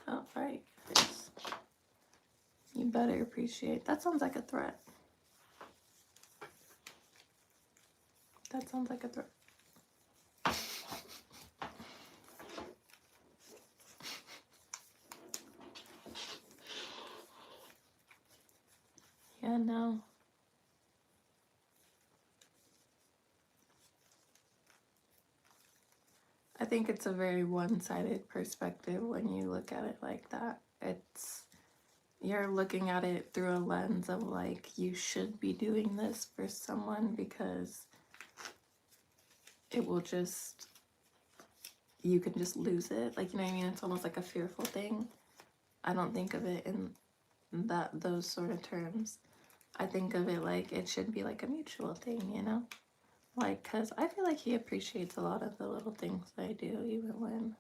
Oh, right. You better appreciate. That sounds like a threat. That sounds like a threat. Yeah, no. I think it's a very one-sided perspective when you look at it like that. You're looking at it through a lens of like, you should be doing this for someone because it will just, you can just lose it. Like, you know what I mean? It's almost like a fearful thing. I don't think of it in those sort of terms. I think of it like it should be like a mutual thing, you know? Like, because I feel like he appreciates a lot of the little things I do, even when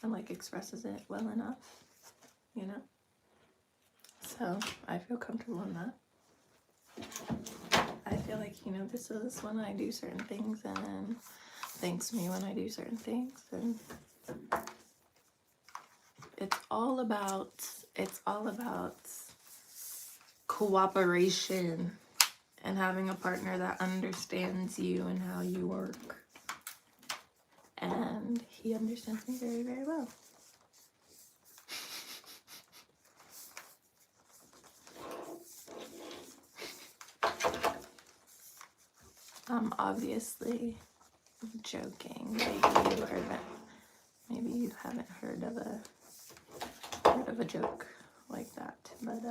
and like expresses it well enough, you know? So I feel comfortable in that. I feel like, you know, this is when I do certain things, and then thanks me when I do certain things, and it's all about cooperation and having a partner that understands you and how you work. And he understands me very, very well. I'm obviously joking. Maybe you haven't heard of a joke like that, but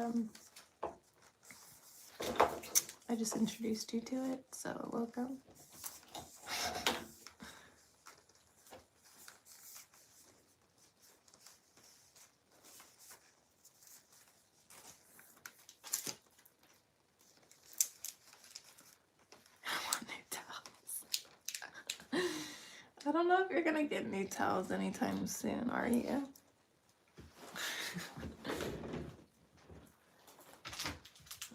I just introduced you to it, so welcome. I don't know if you're gonna get new towels anytime soon, are you?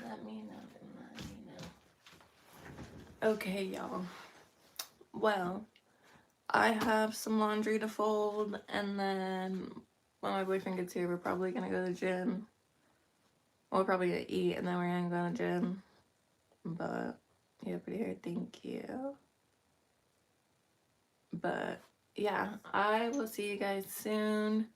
Let me know. Okay, y'all. well, I have some laundry to fold, and then when my boyfriend gets here, we're probably gonna go to the gym. Well, we're probably gonna eat, and then we're gonna go to the gym. But yeah, pretty hair, thank you. But yeah, I will see you guys soon.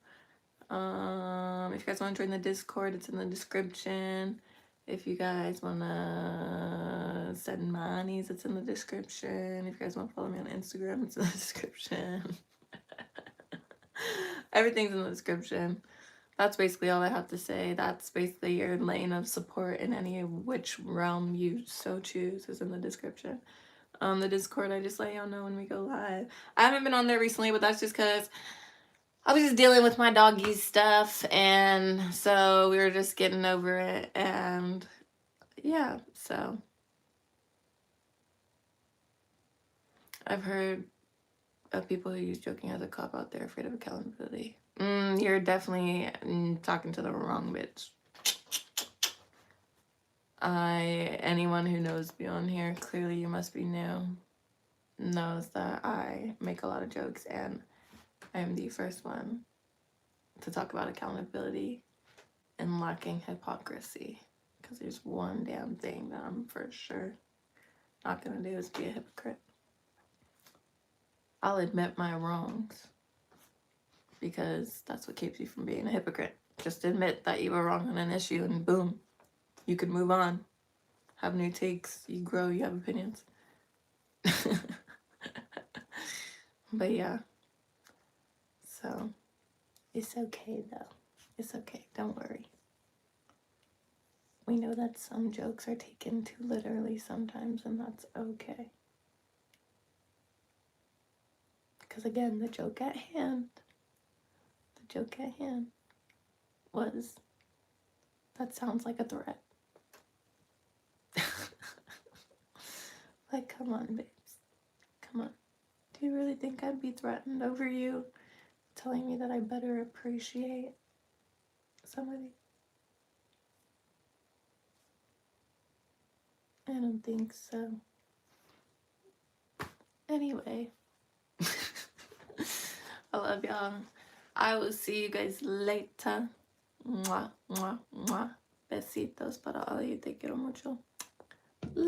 If you guys want to join the Discord, it's in the description. If you guys want to send monies, it's in the description. If you guys want to follow me on Instagram, it's in the description. Everything's in the description. That's basically all I have to say. That's basically your lane of support in any which realm you so choose is in the description. The Discord, I just let y'all know when we go live. I haven't been on there recently, but that's just because I was just dealing with my doggy stuff, and so we were just getting over it, and yeah, so I've heard of people who use joking as a cop out there afraid of accountability. You're definitely talking to the wrong bitch. Anyone who knows me on here, clearly you must be new, knows that I make a lot of jokes, and I am the first one to talk about accountability and lacking hypocrisy, because there's one damn thing that I'm for sure not gonna do is be a hypocrite. I'll admit my wrongs, because that's what keeps you from being a hypocrite. Just admit that you were wrong on an issue, and boom, you could move on, have new takes, you grow, you have opinions. But yeah, so it's okay though. It's okay, don't worry. We know that some jokes are taken too literally sometimes, and that's okay. Because again, the joke at hand was, that sounds like a threat. Like, come on, babes. Come on. Do you really think I'd be threatened over you telling me that I better appreciate somebody? I don't think so. Anyway, I love y'all. I will see you guys later. Mwah, mwah, mwah. Besitos para all you. Te quiero mucho.